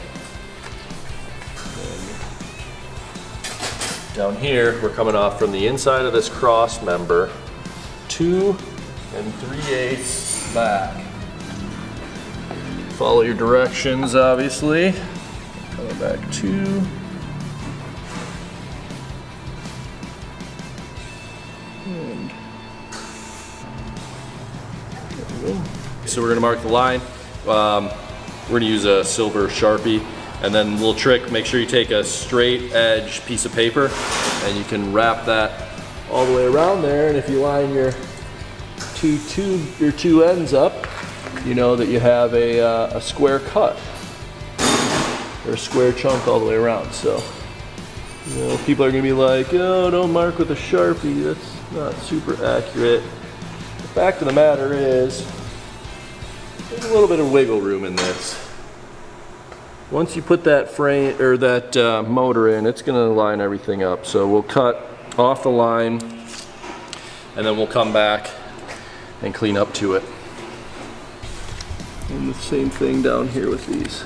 Speaker 1: Down here, we're coming off from the inside of this cross member, 2 3/8 back. Follow your directions, obviously. Coming back 2. And there we go. So we're gonna mark the line. We're gonna use a silver Sharpie. And then a little trick, make sure you take a straight edge piece of paper and you can wrap that all the way around there. And if you line your two ends up, you know that you have a square cut or a square chunk all the way around. So, you know, people are gonna be like, oh, don't mark with a Sharpie, that's not super accurate. The fact of the matter is, there's a little bit of wiggle room in this. Once you put that frame or that motor in, it's going to line everything up. So we'll cut off the line and then we'll come back and clean up to it. And the same thing down here with these.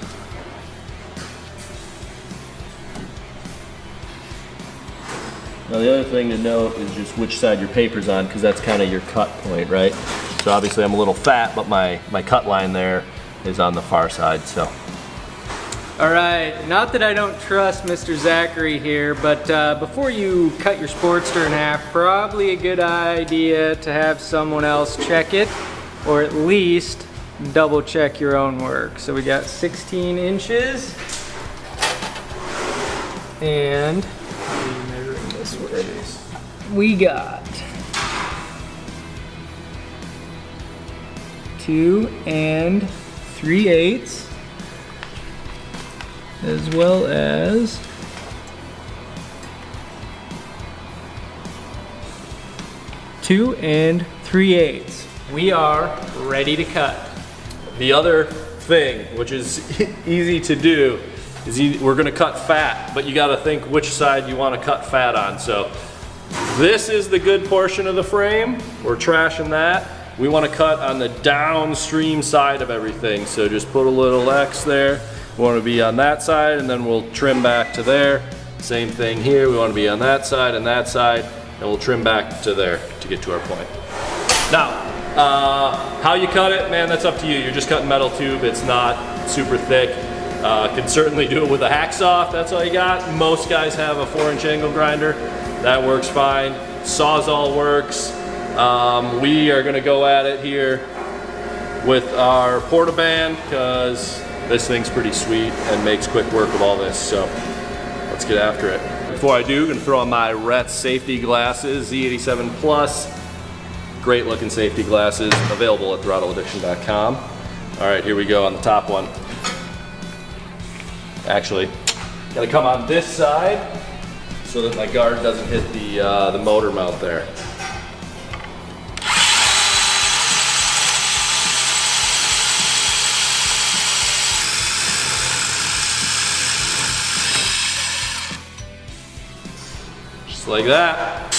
Speaker 1: Now the other thing to note is just which side your paper's on, because that's kind of your cut point, right? So obviously I'm a little fat, but my cut line there is on the far side, so.
Speaker 2: All right, not that I don't trust Mr. Zachary here, but before you cut your Sportster in half, probably a good idea to have someone else check it, or at least double check your own work. So we got 16 inches, and measuring this way, we got 2 3/8. As well as 2 3/8. We are ready to cut.
Speaker 1: The other thing, which is easy to do, is we're gonna cut fat, but you gotta think which side you wanna cut fat on. So this is the good portion of the frame. We're trashing that. We wanna cut on the downstream side of everything. So just put a little X there. We want to be on that side, and then we'll trim back to there. Same thing here, we want to be on that side, and we'll trim back to there to get to our point. Now, how you cut it, man, that's up to you. You're just cutting metal tube, it's not super thick. Can certainly do it with a hacksaw if that's all you got. Most guys have a 4-inch angle grinder. That works fine. Sawzall works. We are gonna go at it here with our Portaband, because this thing's pretty sweet and makes quick work of all this, so let's get after it. Before I do, I'm gonna throw on my Rett safety glasses, Z87 Plus. Great looking safety glasses, available at throttleaddiction.com. All right, here we go on the top one. Actually, gotta come on this side so that my guard doesn't hit the motor mount there. Like that.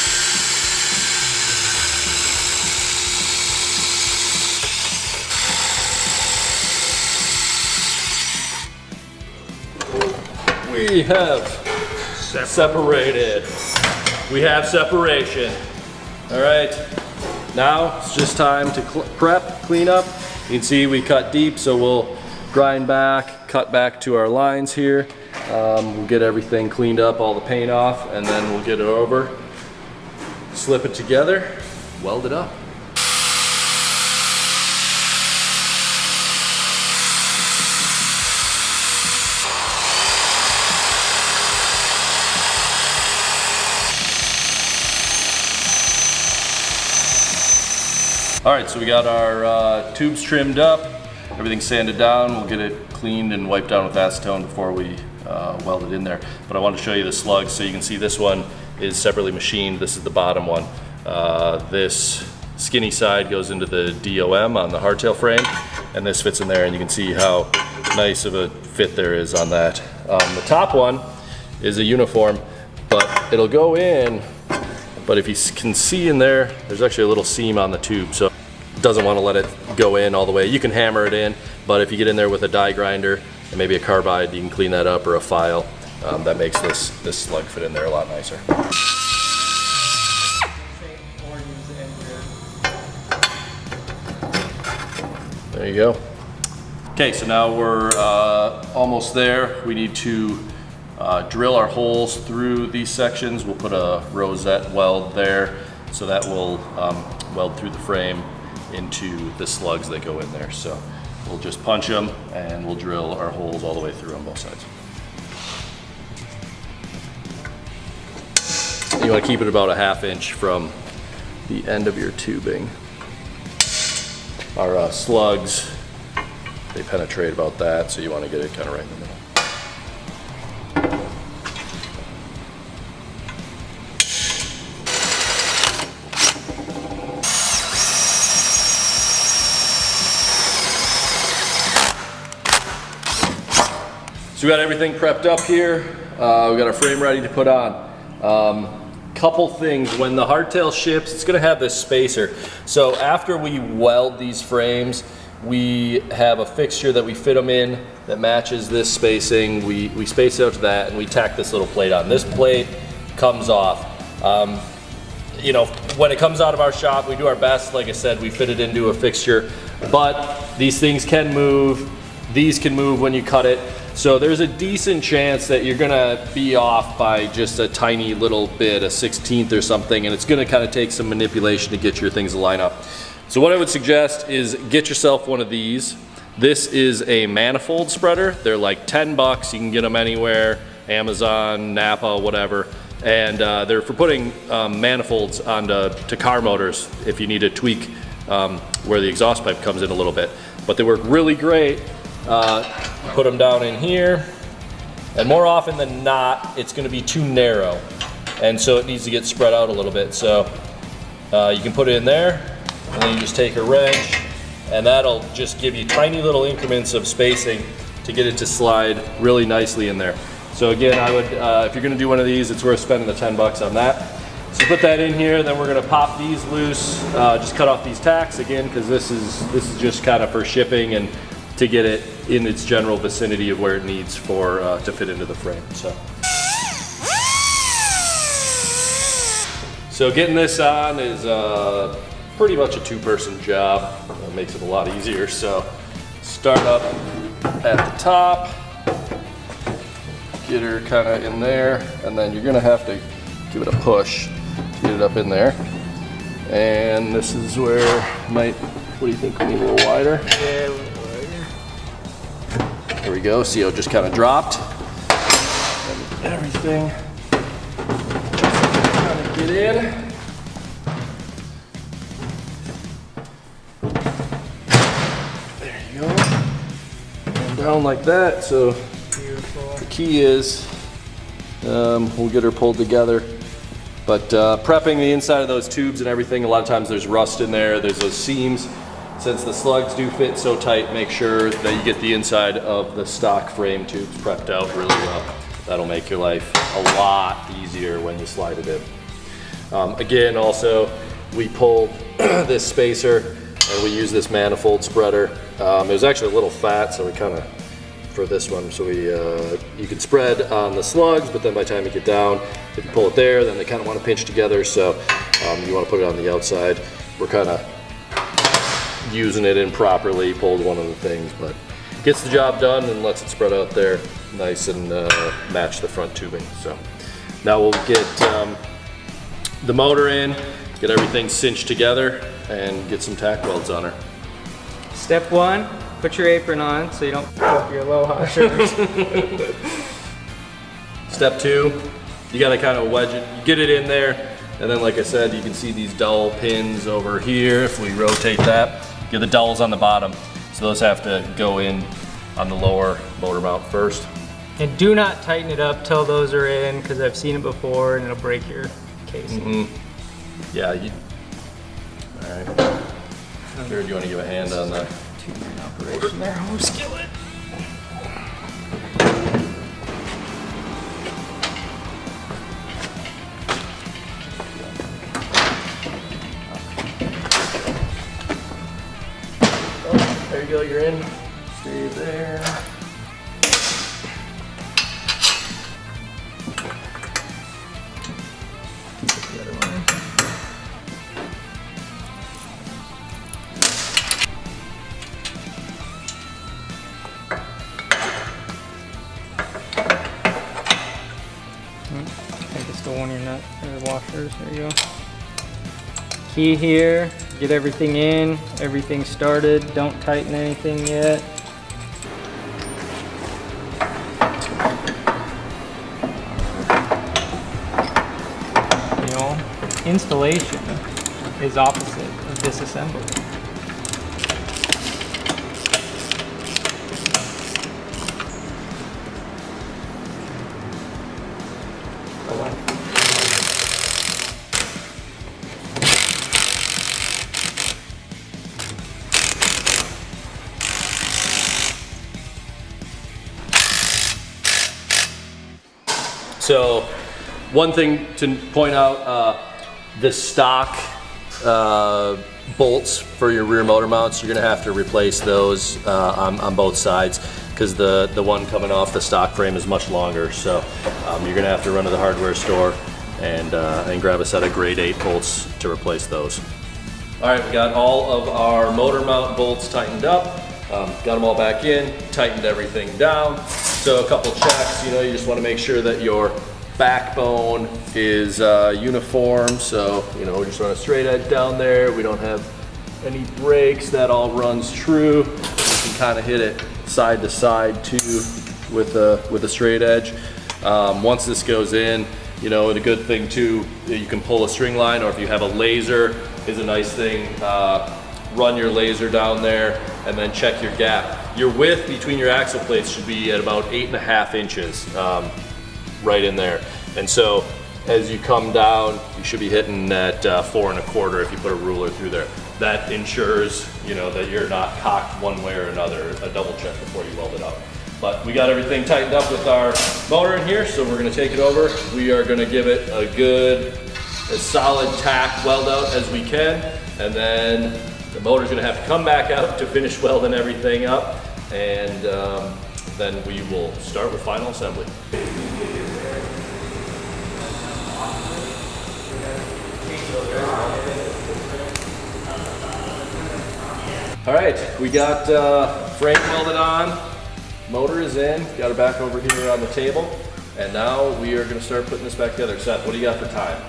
Speaker 1: We have separated. We have separation. All right, now it's just time to prep, clean up. You can see we cut deep, so we'll grind back, cut back to our lines here. We'll get everything cleaned up, all the paint off, and then we'll get it over, slip it together, weld it up. All right, so we got our tubes trimmed up, everything's sanded down. We'll get it cleaned and wiped down with acetone before we weld it in there. But I want to show you the slugs. So you can see this one is separately machined. This is the bottom one. This skinny side goes into the DOM on the hardtail frame, and this fits in there, and you can see how nice of a fit there is on that. The top one is a uniform, but it'll go in, but if you can see in there, there's actually a little seam on the tube, so it doesn't want to let it go in all the way. You can hammer it in, but if you get in there with a die grinder and maybe a carbide, you can clean that up, or a file. That makes this slug fit in there a lot nicer. There you go. Okay, so now we're almost there. We need to drill our holes through these sections. We'll put a rosette weld there, so that will weld through the frame into the slugs that go in there. So we'll just punch them and we'll drill our holes all the way through on both sides. You want to keep it about a 1/2 inch from the end of your tubing. Our slugs, they penetrate about that, so you want to get it kind of right in the middle. So we got everything prepped up here. We got our frame ready to put on. Couple things, when the hardtail ships, it's gonna have this spacer. So after we weld these frames, we have a fixture that we fit them in that matches this spacing. We space it out to that, and we tack this little plate on. This plate comes off. You know, when it comes out of our shop, we do our best. Like I said, we fit it into a fixture, but these things can move. These can move when you cut it. So there's a decent chance that you're gonna be off by just a tiny little bit, a 1/16 or something, and it's gonna kind of take some manipulation to get your things to line up. So what I would suggest is get yourself one of these. This is a manifold spreader. They're like 10 bucks. You can get them anywhere, Amazon, Napa, whatever. And they're for putting manifolds onto car motors if you need to tweak where the exhaust pipe comes in a little bit. But they work really great. Put them down in here, and more often than not, it's going to be too narrow, and so it needs to get spread out a little bit. So you can put it in there, and then you just take a wrench, and that'll just give you tiny little increments of spacing to get it to slide really nicely in there. So again, I would, if you're going to do one of these, it's worth spending the 10 bucks on that. So put that in here, then we're going to pop these loose, just cut off these tacks again, because this is just kind of for shipping and to get it in its general vicinity of where it needs for to fit into the frame. So getting this on is pretty much a 2-person job. It makes it a lot easier. So start up at the top, get her kind of in there, and then you're gonna have to give it a push to get it up in there. And this is where what do you think, we need a little wider?
Speaker 2: Yeah.
Speaker 1: There we go, see how it just kind of dropped. And everything kind of get in. There you go. And down like that. So
Speaker 2: Beautiful.
Speaker 1: the key is, we'll get her pulled together. But prepping the inside of those tubes and everything, a lot of times there's rust in there, there's those seams. Since the slugs do fit so tight, make sure that you get the inside of the stock frame tubes prepped out really well. That'll make your life a lot easier when you slide it in. Again, also, we pulled this spacer and we use this manifold spreader. It was actually a little fat, so we kind of, for this one, so you can spread on the slugs, but then by the time you get down, if you pull it there, then they kind of want to pinch together, so you want to put it on the outside. We're kind of using it improperly, pulled one of the things, but gets the job done and lets it spread out there nice and match the front tubing. So now we'll get the motor in, get everything cinched together, and get some tack welds on her.
Speaker 2: Step 1, put your apron on so you don't pick up your aloha shirt.
Speaker 1: Step 2, you gotta kind of wedge it, get it in there, And then, like I said, you can see these dowel pins over here. If we rotate that, get the dowels on the bottom. So those have to go in on the lower motor mount first.
Speaker 2: And do not tighten it up till those are in, because I've seen it before and it'll break your casing.
Speaker 1: Yeah. All right. Jared, you want to give a hand on the
Speaker 2: two-man operation there. Oh, skillet.
Speaker 1: Oh, there you go. You're in. Stay there.
Speaker 2: The other one. I think it's the one you're not, or washers, there you go. Key here, get everything in, everything started, don't tighten anything yet. You know, installation is opposite of disassembling.
Speaker 1: So one thing to point out, the stock bolts for your rear motor mounts, you're gonna have to replace those on both sides, because the one coming off the stock frame is much longer. So you're gonna have to run to the hardware store and grab a set of grade 8 bolts to replace those. All right, we got all of our motor mount bolts tightened up. Got them all back in, tightened everything down. So a couple checks, you just want to make sure that your backbone is uniform. So, we just run a straight edge down there. We don't have any breaks. That all runs true. You can kind of hit it side to side too with a straight edge. Once this goes in, and a good thing too, you can pull a string line, or if you have a laser, is a nice thing. Run your laser down there and then check your gap. Your width between your axle plates should be at about 8.5 inches, right in there. And so as you come down, you should be hitting at 4 1/4 if you put a ruler through there. That ensures, that you're not cocked one way or another. A double check before you weld it up. But we got everything tightened up with our motor in here, so we're gonna take it over. We are gonna give it a good, as solid tack weld out as we can, and then the motor's gonna have to come back out to finish welding everything up, and then we will start with final assembly. All right, we got frame welded on, motor is in, got her back over here on the table, and now we are gonna start putting this back together. Seth, what do you got for time?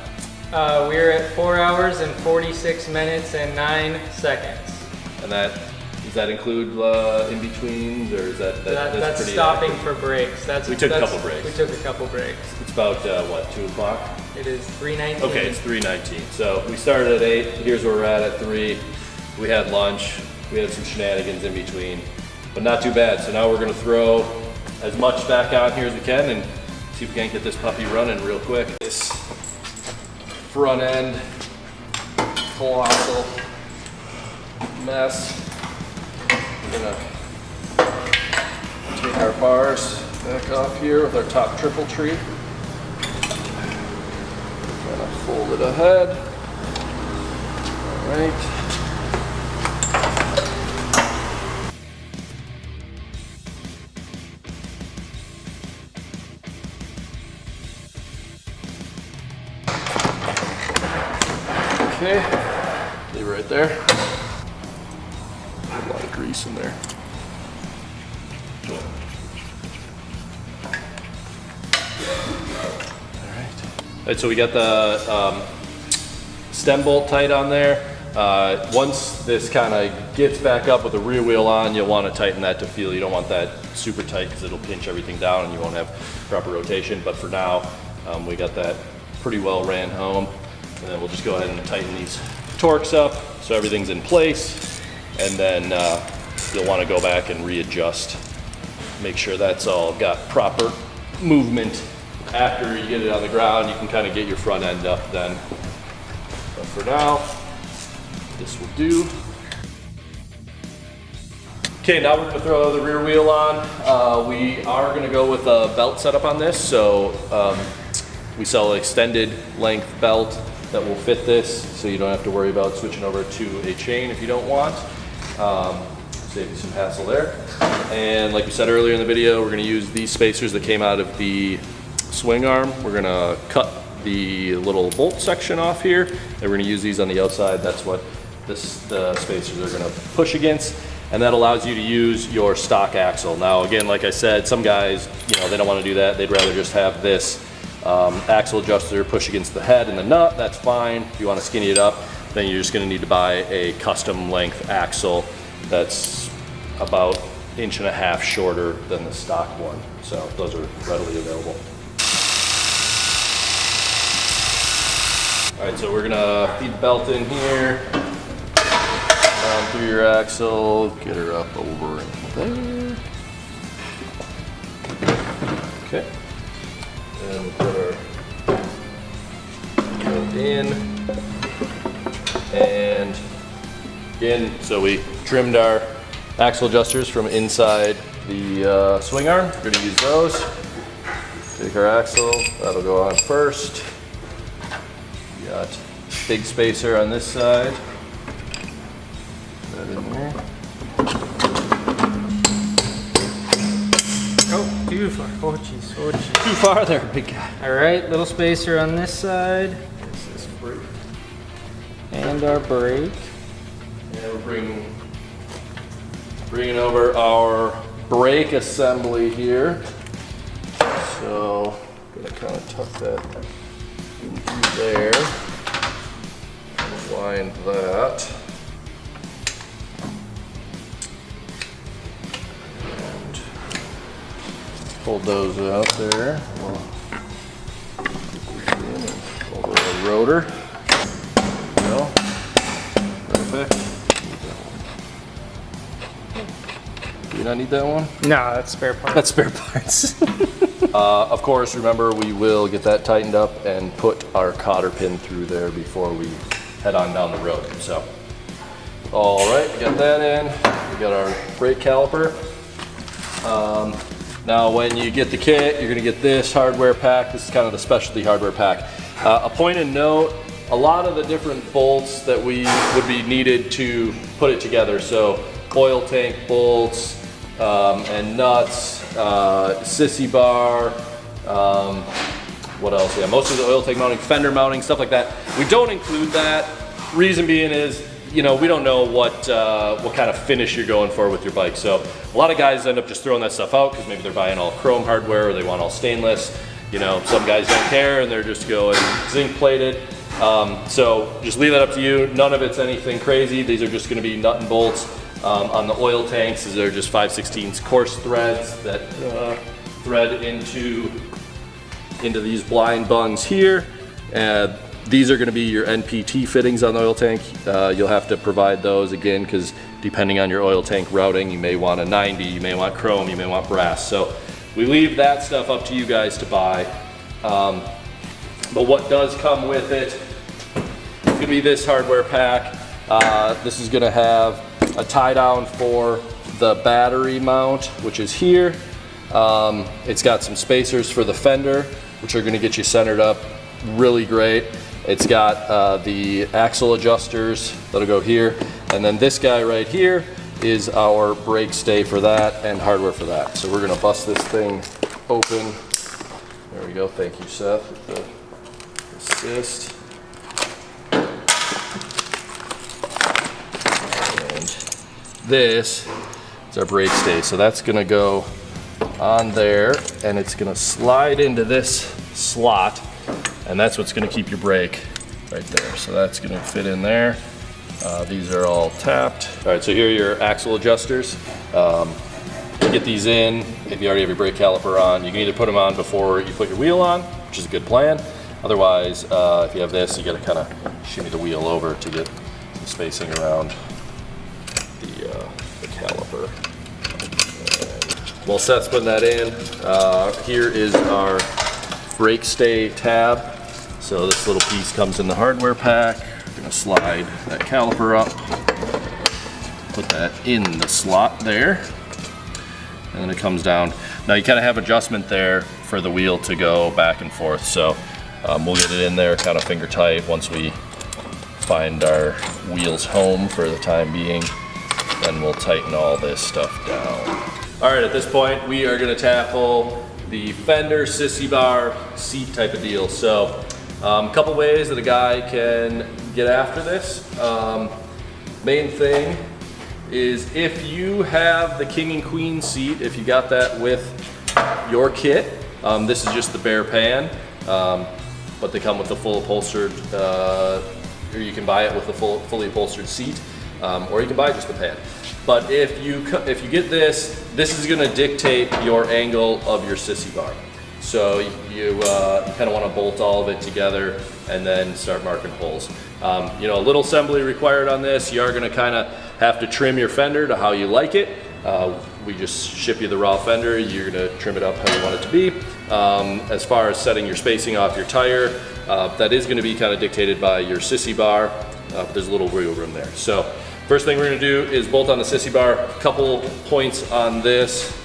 Speaker 2: We're at 4 hours and 46 minutes and 9 seconds.
Speaker 1: And does that include in-betweens, or is that's pretty
Speaker 2: stopping
Speaker 1: accurate?
Speaker 2: for breaks.
Speaker 1: We took a couple breaks.
Speaker 2: We took a couple breaks.
Speaker 1: It's about, what, 2 o'clock?
Speaker 2: It is 3:19.
Speaker 1: Okay, it's 3:19. So we started at 8, here's where we're at 3. We had lunch, we had some shenanigans in between, but not too bad. So now we're gonna throw as much back on here as we can and see if we can't get this puppy running real quick. This front end colossal mess. We're gonna take our bars back off here with our top triple tree. Kind of fold it ahead. All right. Okay, leave it right there. A lot of grease in there. All right, so we got the stem bolt tight on there. Once this kind of gets back up with the rear wheel on, you'll want to tighten that to feel. You don't want that super tight because it'll pinch everything down and you won't have proper rotation. But for now, we got that pretty well ran home. And then we'll just go ahead and tighten these torques up so everything's in place. And then you'll want to go back and readjust. Make sure that's all got proper movement. After you get it on the ground, you can kind of get your front end up then. But for now, this will do. Okay, now we're going to throw the rear wheel on. We are going to go with a belt setup on this. So we sell an extended length belt that will fit this, so you don't have to worry about switching over to a chain if you don't want. Save you some hassle there. And like we said earlier in the video, we're going to use these spacers that came out of the swing arm. We're going to cut the little bolt section off here, and we're going to use these on the outside. That's what the spacers are going to push against, and that allows you to use your stock axle. Now again, like I said, some guys, they don't want to do that. They'd rather just have this axle adjuster push against the head and the nut. That's fine. If you want to skinny it up, then you're just going to need to buy a custom length axle that's about 1.5 inches shorter than the stock one. So those are readily available. All right, so we're gonna feed the belt in here, down through your axle, get her up over there. Okay, and we'll put our belt in, and again, so we trimmed our axle adjusters from inside the swing arm. We're going to use those. Take our axle, that'll go on first. We got big spacer on this side. Put that in there.
Speaker 2: Oh, too far. Oh jeez, oh jeez.
Speaker 1: Too far there, big guy.
Speaker 2: All right, little spacer on this side.
Speaker 1: This is brake.
Speaker 2: And our brake.
Speaker 1: And we're bringing over our brake assembly here. So I'm gonna kind of tuck that in through there. Wind that. And hold those out there. Over the rotor. There we go. Perfect. Do you not need that one?
Speaker 2: No, that's spare parts.
Speaker 1: That's spare parts. Of course, remember, we will get that tightened up and put our cotter pin through there before we head on down the road. So, all right, we got that in. We got our brake caliper. Now, when you get the kit, you're gonna get this hardware pack. This is kind of the specialty hardware pack. A point of note, a lot of the different bolts that we would be needed to put it together. So, oil tank bolts, and nuts, sissy bar, what else? Yeah, most of the oil tank mounting, fender mounting, stuff like that. We don't include that. Reason being is, we don't know what kind of finish you're going for with your bike. So a lot of guys end up just throwing that stuff out because maybe they're buying all chrome hardware or they want all stainless. Some guys don't care and they're just going zinc plated. So just leave that up to you. None of it's anything crazy. These are just going to be nut and bolts. On the oil tanks, they're just 5/16 coarse threads that thread into these blind bungs here. These are going to be your NPT fittings on the oil tank. You'll have to provide those again because depending on your oil tank routing, you may want a 90, you may want chrome, you may want brass. So we leave that stuff up to you guys to buy. But what does come with it is going to be this hardware pack. This is going to have a tie down for the battery mount, which is here. It's got some spacers for the fender, which are going to get you centered up really great. It's got the axle adjusters that'll go here, and then this guy right here is our brake stay for that and hardware for that. So we're going to bust this thing open. There we go. Thank you, Seth, with the assist. This is our brake stay. So that's gonna go on there and it's gonna slide into this slot, and that's what's gonna keep your brake right there. So that's gonna fit in there. These are all tapped. All right, so here are your axle adjusters. Get these in. If you already have your brake caliper on, you can either put them on before you put your wheel on, which is a good plan, Otherwise, if you have this, you gotta kind of shimmy the wheel over to get some spacing around the caliper. And well, Seth's putting that in. Here is our brake stay tab. So this little piece comes in the hardware pack. We're gonna slide that caliper up, put that in the slot there, and then it comes down. Now you kind of have adjustment there for the wheel to go back and forth. So we'll get it in there kind of finger tight once we find our wheels home for the time being. Then we'll tighten all this stuff down. All right, at this point, we are gonna tackle the fender sissy bar seat type of deal. So a couple ways that a guy can get after this. Main thing is if you have the king and queen seat, if you got that with your kit, this is just the bare pan, but they come with the full upholstered, or you can buy it with the fully upholstered seat, or you can buy just the pan. But if you get this, this is going to dictate your angle of your sissy bar. So you kind of want to bolt all of it together and then start marking holes. You know, a little assembly required on this. You are going to kind of have to trim your fender to how you like it. We just ship you the raw fender. You're going to trim it up how you want it to be. As far as setting your spacing off your tire, that is going to be kind of dictated by your sissy bar, but there's a little wiggle room there. So first thing we're going to do is bolt on the sissy bar. A couple points on this.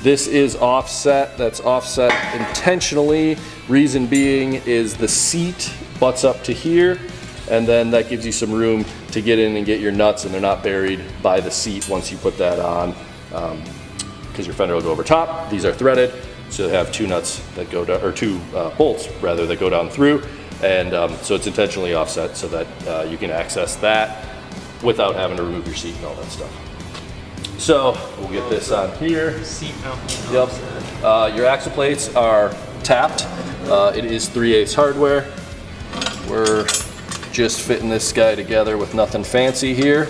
Speaker 1: This is offset. That's offset intentionally. Reason being is the seat butts up to here, and then that gives you some room to get in and get your nuts, and they're not buried by the seat once you put that on, because your fender will go over top. These are threaded, so they have two nuts that go down, or two bolts rather, that go down through, and so it's intentionally offset so that you can access that without having to remove your seat and all that stuff. So we'll get this on here.
Speaker 2: Seat mount.
Speaker 1: Yep. Your axle plates are tapped. It is 3/8 hardware. We're just fitting this guy together with nothing fancy here.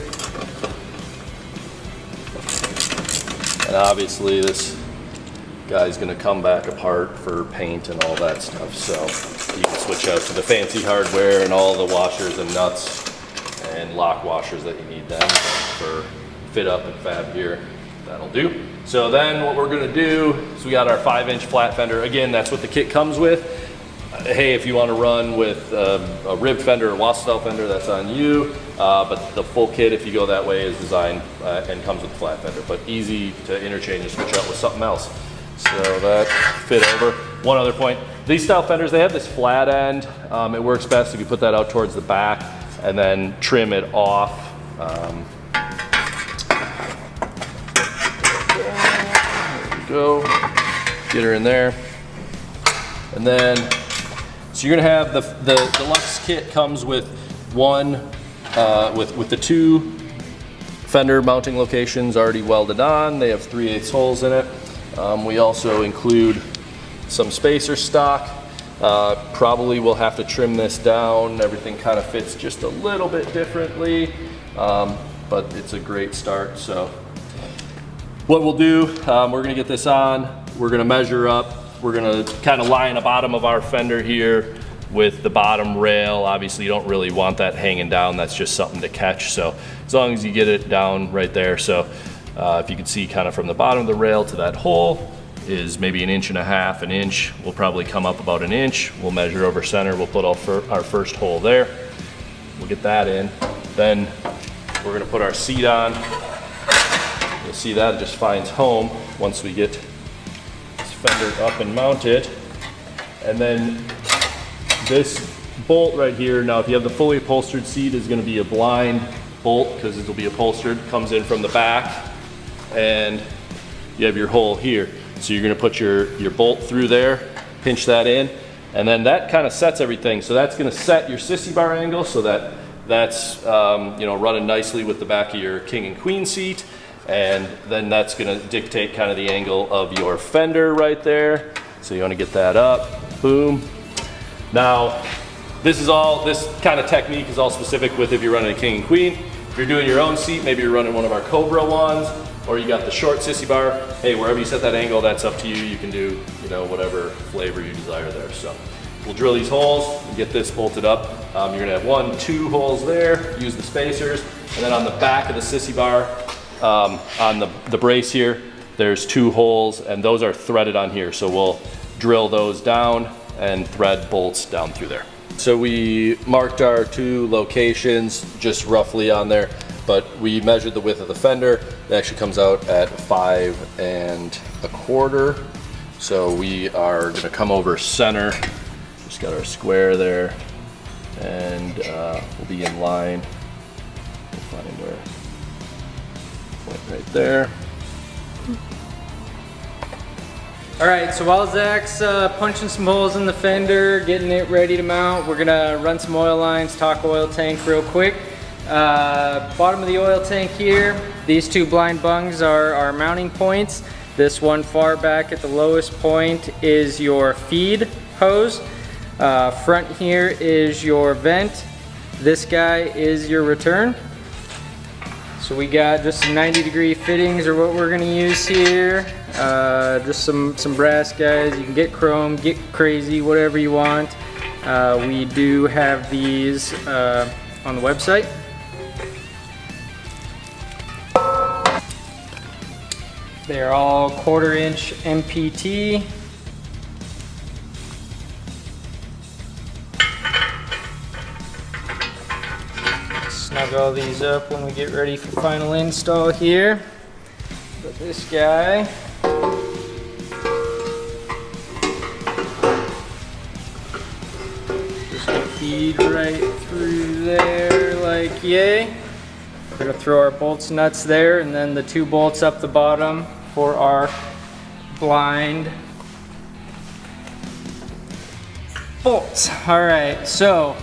Speaker 1: And obviously this guy's gonna come back apart for paint and all that stuff. So you can switch out to the fancy hardware and all the washers and nuts and lock washers that you need then for fit up and fab here. That'll do. So then what we're gonna do is we got our 5-inch flat fender. Again, that's what the kit comes with. Hey, if you want to run with a ribbed fender or wasp style fender, that's on you. But the full kit, if you go that way, is designed and comes with a flat fender. But easy to interchange and switch out with something else. So that fit over. One other point, these style fenders, they have this flat end. It works best if you put that out towards the back and then trim it off. There we go. Get her in there. And then, so you're gonna have the deluxe kit comes with one, with the two fender mounting locations already welded on. They have 3/8 holes in it. We also include some spacer stock. Probably we'll have to trim this down. Everything kind of fits just a little bit differently, but it's a great start. So what we'll do, we're gonna get this on. We're gonna measure up. We're gonna kind of line the bottom of our fender here with the bottom rail. Obviously you don't really want that hanging down. That's just something to catch. So as long as you get it down right there. So if you can see kind of from the bottom of the rail to that hole is maybe 1.5 inches, an inch. We'll probably come up about an inch. We'll measure over center. We'll put our first hole there. We'll get that in. Then we're gonna put our seat on. You'll see that it just finds home once we get fender up and mounted. And then this bolt right here, now if you have the fully upholstered seat, is going to be a blind bolt because it'll be upholstered, comes in from the back, and you have your hole here. So you're going to put your bolt through there, pinch that in, and then that kind of sets everything. So that's going to set your sissy bar angle so that that's you know, running nicely with the back of your king and queen seat. And then that's gonna dictate kind of the angle of your fender right there. So you wanna get that up, boom. Now, this kind of technique is all specific with if you're running a king and queen. If you're doing your own seat, maybe you're running one of our Cobra ones, or you got the short sissy bar. Hey, wherever you set that angle, that's up to you. You can do, you know, whatever flavor you desire there. So We'll drill these holes and get this bolted up. You're gonna have 1, 2 holes there, use the spacers, and then on the back of the sissy bar, on the brace here, there's 2 holes, and those are threaded on here. So we'll drill those down and thread bolts down through there. So we marked our 2 locations just roughly on there, but we measured the width of the fender. It actually comes out at 5 1/4. So we are gonna come over center. Just got our square there, and we'll be in line. We'll find where, point right there.
Speaker 2: All right, so while Zach's punching some holes in the fender, getting it ready to mount, we're gonna run some oil lines, talk oil tank real quick. Bottom of the oil tank here, these 2 blind bungs are our mounting points. This one far back at the lowest point is your feed hose. Front here is your vent. This guy is your return. So we got just some 90-degree fittings are what we're gonna use here. Just some brass guys. You can get chrome, get crazy, whatever you want. We do have these on the website. They're all 1/4-inch MPT. Snug all these up when we get ready for final install here. But this guy, just gonna feed right through there like yay. We're gonna throw our bolts nuts there, and then the 2 bolts up the bottom for our blind bolts. All right, so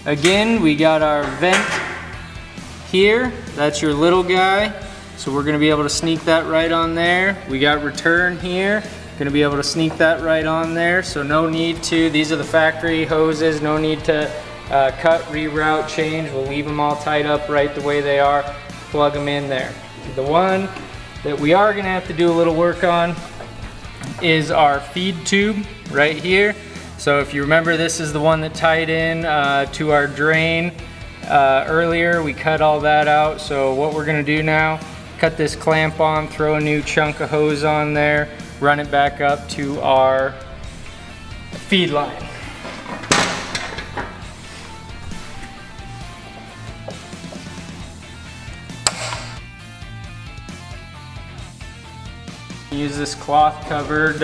Speaker 2: again, we got our vent here. That's your little guy. So we're gonna be able to sneak that right on there. We got return here. Gonna be able to sneak that right on there. So no need to, these are the factory hoses, no need to cut, reroute, change. We'll leave them all tied up right the way they are. Plug them in there. The one that we are gonna have to do a little work on is our feed tube right here. So if you remember, this is the one that tied in to our drain earlier. We cut all that out. So what we're gonna do now, cut this clamp on, throw a new chunk of hose on there, run it back up to our feed line. Use this cloth covered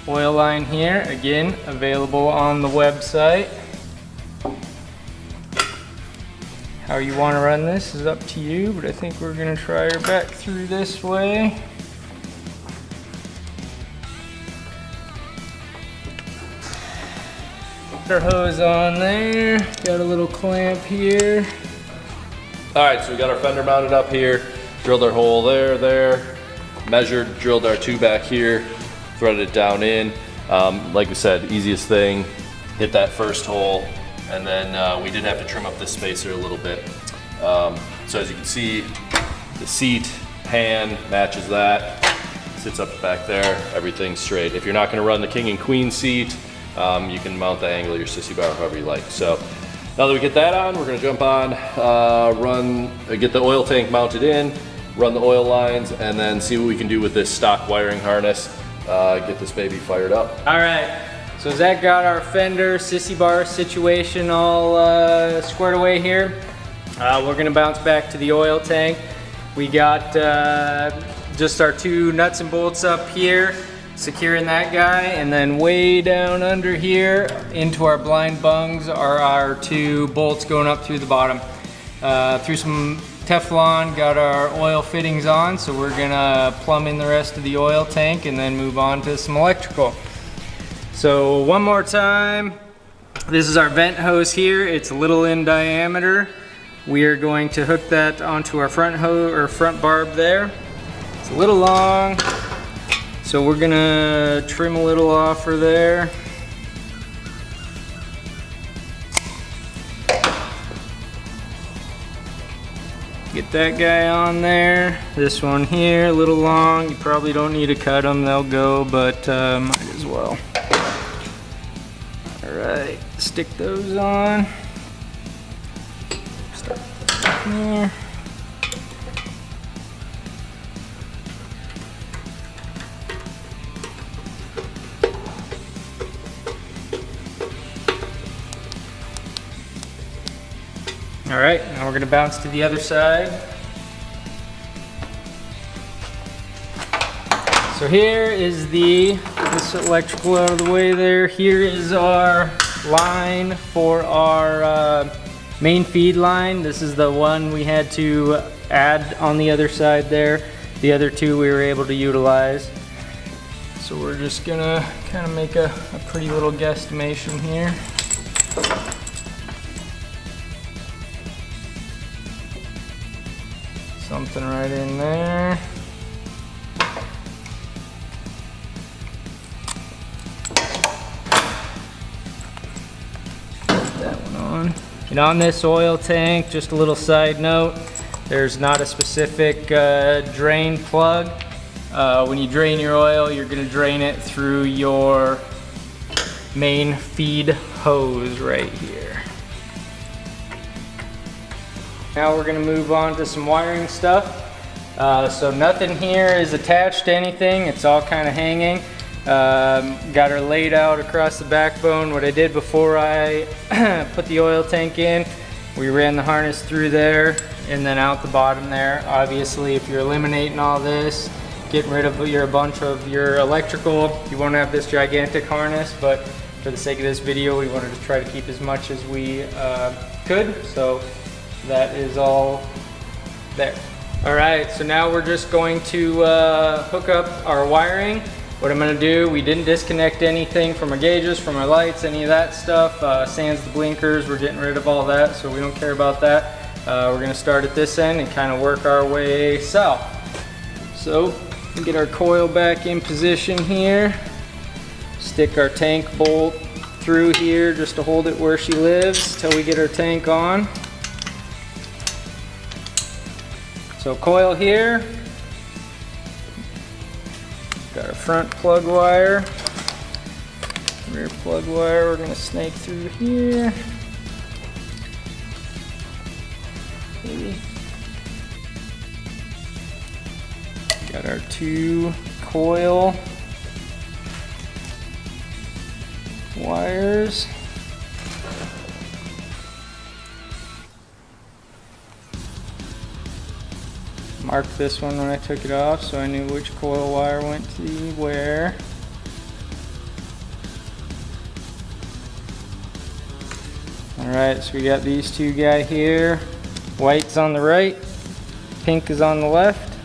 Speaker 2: oil line here, again available on the website. How you want to run this is up to you, but I think we're going to try her back through this way. Put our hose on there, got a little clamp here.
Speaker 1: All right, so we got our fender mounted up here, drilled our hole there, measured, drilled our 2 back here, threaded it down in. Like we said, easiest thing, hit that first hole, and then we did have to trim up this spacer a little bit. So as you can see, the seat pan matches that, sits up back there, everything's straight. If you're not gonna run the king and queen seat, you can mount the angle of your sissy bar however you like. So now that we get that on, we're gonna jump on, get the oil tank mounted in, run the oil lines, and then see what we can do with this stock wiring harness, get this baby fired up.
Speaker 2: All right, so Zach got our fender sissy bar situation all squared away here. We're gonna bounce back to the oil tank. We got just our 2 nuts and bolts up here, securing that guy, and then way down under here into our blind bungs are our 2 bolts going up through the bottom. Through some Teflon, got our oil fittings on, so we're gonna plumb in the rest of the oil tank and then move on to some electrical. So one more time, this is our vent hose here. It's a little in diameter. We are going to hook that onto our front hose or front barb there. It's a little long, so we're gonna trim a little off for there. Get that guy on there. This one here, a little long. You probably don't need to cut them, they'll go, but might as well. right, stick those on. Start here. All right, now we're gonna bounce to the other side. So here is this electrical out of the way there. Here is our line for our main feed line. This is the one we had to add on the other side there. The other two we were able to utilize. So we're just gonna kind of make a pretty little guesstimation here. Something right in there. Put that one on. And on this oil tank, just a little side note, there's not a specific drain plug. When you drain your oil, you're gonna drain it through your main feed hose right here. Now we're gonna move on to some wiring stuff. So nothing here is attached to anything. It's all kind of hanging. Got her laid out across the backbone. What I did before I put the oil tank in, we ran the harness through there and then out the bottom there. Obviously, if you're eliminating all this, getting rid of a bunch of your electrical, you won't have this gigantic harness, but for the sake of this video, we wanted to try to keep as much as we could. So that is all there. All right, so now we're just going to hook up our wiring. What I'm gonna do, we didn't disconnect anything from our gauges, from our lights, any of that stuff. Sans the blinkers, we're getting rid of all that, so we don't care about that. We're gonna start at this end and kind of work our way south. So, get our coil back in position here. Stick our tank bolt through here just to hold it where she lives till we get our tank on. So coil here, got our front plug wire, rear plug wire, we're gonna snake through here. Got our 2 coil wires. Marked this one when I took it off, so I knew which coil wire went to where. Alright, so we got these 2 guys here. White's on the right, pink is on the left.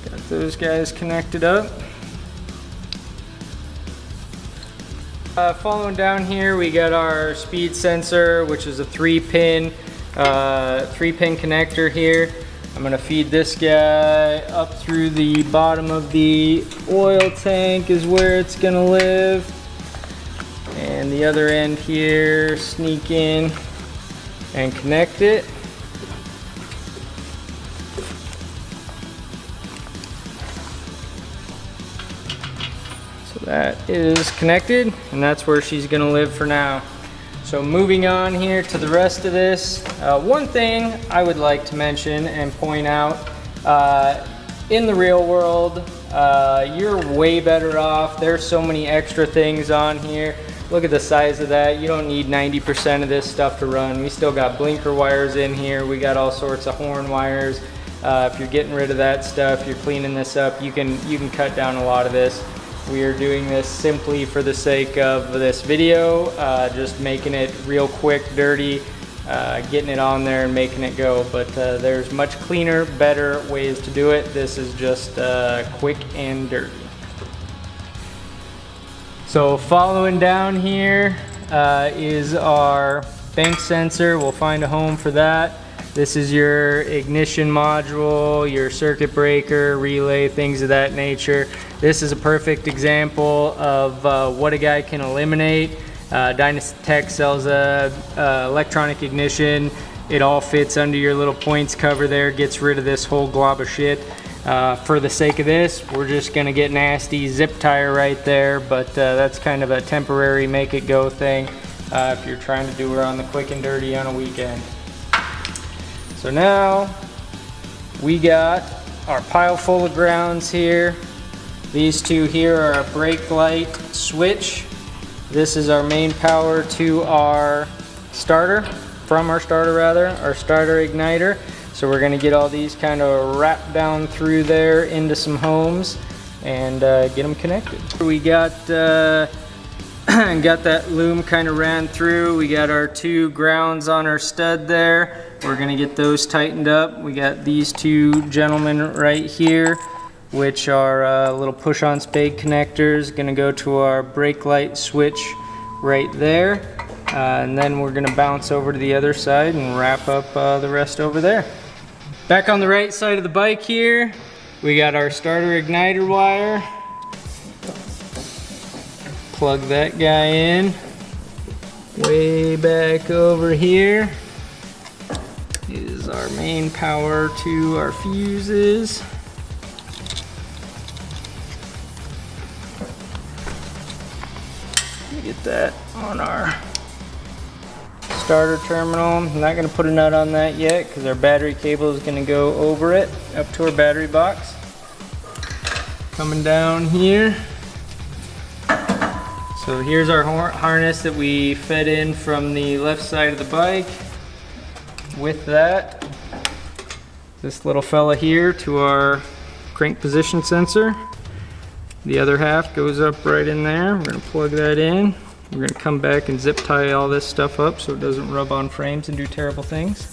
Speaker 2: Got those guys connected up. Following down here, we got our speed sensor, which is a 3-pin connector here. I'm gonna feed this guy up through the bottom of the oil tank is where it's gonna live. And the other end here, sneak in and connect it. So that is connected, and that's where she's gonna live for now. So moving on here to the rest of this, one thing I would like to mention and point out, in the real world, you're way better off. There's so many extra things on here. Look at the size of that. You don't need 90% of this stuff to run. We still got blinker wires in here. We got all sorts of horn wires. If you're getting rid of that stuff, you're cleaning this up, you can cut down a lot of this. We are doing this simply for the sake of this video, just making it real quick, dirty, getting it on there and making it go. But there's much cleaner, better ways to do it. This is just quick and dirty. So following down here is our bank sensor. We'll find a home for that. This is your ignition module, your circuit breaker, relay, things of that nature. This is a perfect example of what a guy can eliminate. Dynatech sells a electronic ignition. It all fits under your little points cover there, gets rid of this whole glob of shit. For the sake of this, we're just gonna get nasty zip tire right there, but that's kind of a temporary make it go thing if you're trying to do her on the quick and dirty on a weekend. So now we got our pile full of grounds here. These two here are a brake light switch. This is our main power to our starter, our starter igniter. So we're gonna get all these kind of wrapped down through there into some homes and get them connected. We got got that loom kind of ran through. We got our two grounds on our stud there. We're gonna get those tightened up. We got these two gentlemen right here, which are little push-on spade connectors. Gonna go to our brake light switch right there. And then we're gonna bounce over to the other side and wrap up the rest over there. Back on the right side of the bike here, we got our starter igniter wire. Plug that guy in. Way back over here is our main power to our fuses. Get that on our starter terminal. I'm not going to put a nut on that yet because our battery cable is going to go over it up to our battery box. Coming down here. So here's our harness that we fed in from the left side of the bike. With that, this little fella here to our crank position sensor. The other half goes up right in there. We're going to plug that in. We're going to come back and zip tie all this stuff up so it doesn't rub on frames and do terrible things.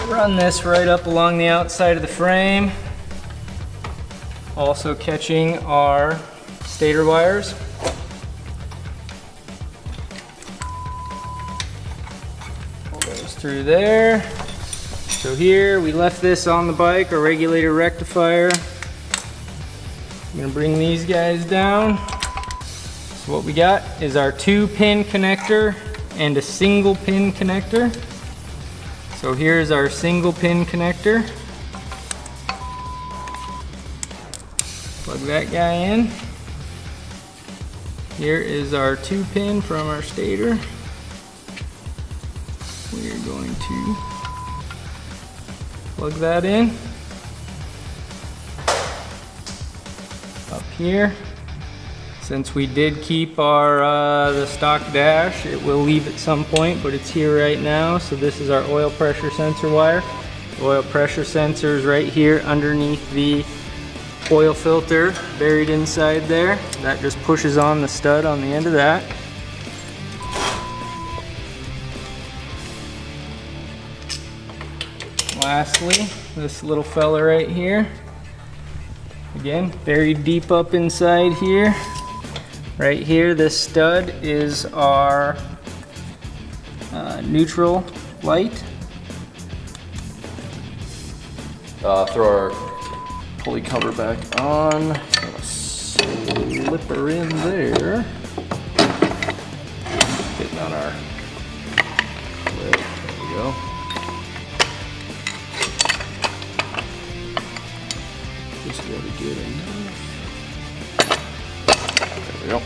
Speaker 2: Run this right up along the outside of the frame. Also catching our stator wires. Pull those through there. So here we left this on the bike, our regulator rectifier. I'm gonna bring these guys down. So what we got is our 2-pin connector and a single pin connector. So here's our single pin connector. Plug that guy in. Here is our 2-pin from our stator. We are going to plug that in. Up here, since we did keep our the stock dash, it will leave at some point, but it's here right now. So this is our oil pressure sensor wire. The oil pressure sensor is right here underneath the oil filter, buried inside there. That just pushes on the stud on the end of that. Lastly, this little fella right here. Again, buried deep up inside here. Right here, this stud is our neutral light.
Speaker 1: Throw our pulley cover back on. Slip her in there. Getting on our clip. There we go. Just gotta get enough. There we go.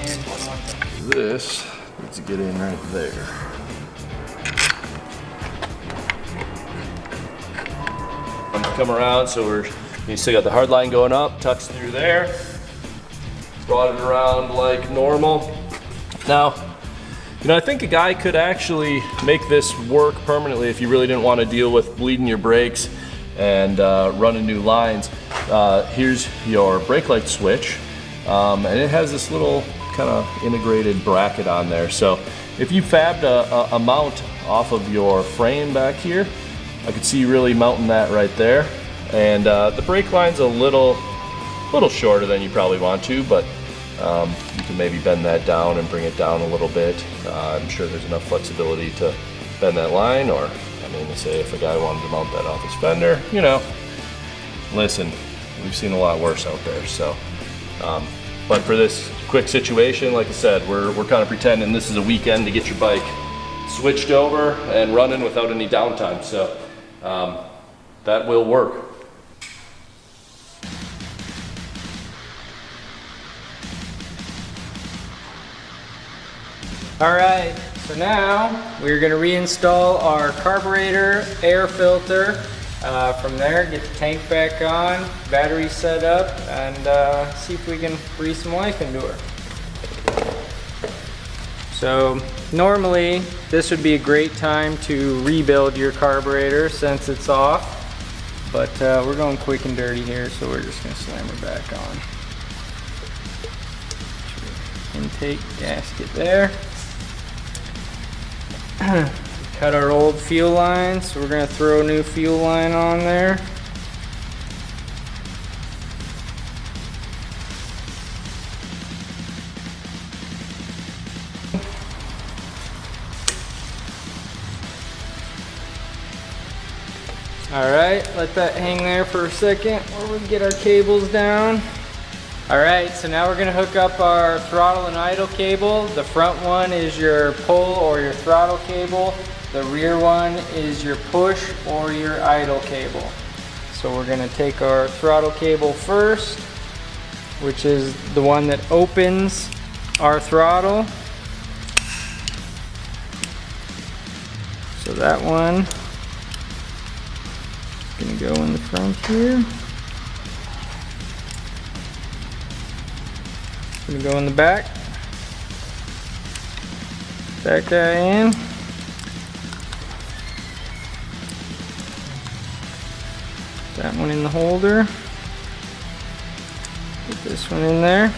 Speaker 1: And this needs to get in right there. Come around, so you still got the hard line going up, tucks through there. Brought it around like normal. Now, you know, I think a guy could actually make this work permanently if you really didn't want to deal with bleeding your brakes and running new lines. Here's your brake light switch, and it has this little kind of integrated bracket on there. So if you fabbed a mount off of your frame back here, I could see you really mounting that right there. And the brake line's a little shorter than you probably want to, but you can maybe bend that down and bring it down a little bit. I'm sure there's enough flexibility to bend that line, or I mean, say if a guy wanted to mount that off his fender, you know, listen, we've seen a lot worse out there. So, but for this quick situation, like I said, we're kind of pretending this is a weekend to get your bike switched over and running without any downtime. So that will work.
Speaker 2: All right, so now we're gonna reinstall our carburetor air filter. From there, get the tank back on, battery set up, and see if we can breathe some life into her. So normally, this would be a great time to rebuild your carburetor since it's off, but we're going quick and dirty here, so we're just gonna slam her back on. Intake gasket there. Cut our old fuel line, so we're going to throw a new fuel line on there. Alright, let that hang there for a second while we get our cables down. Alright, so now we're going to hook up our throttle and idle cable. The front one is your pull or your throttle cable. The rear one is your push or your idle cable. So we're going to take our throttle cable first, which is the one that opens our throttle. So that one is going to go in the front here. Gonna go in the back. That guy in. That one in the holder. Put this one in there.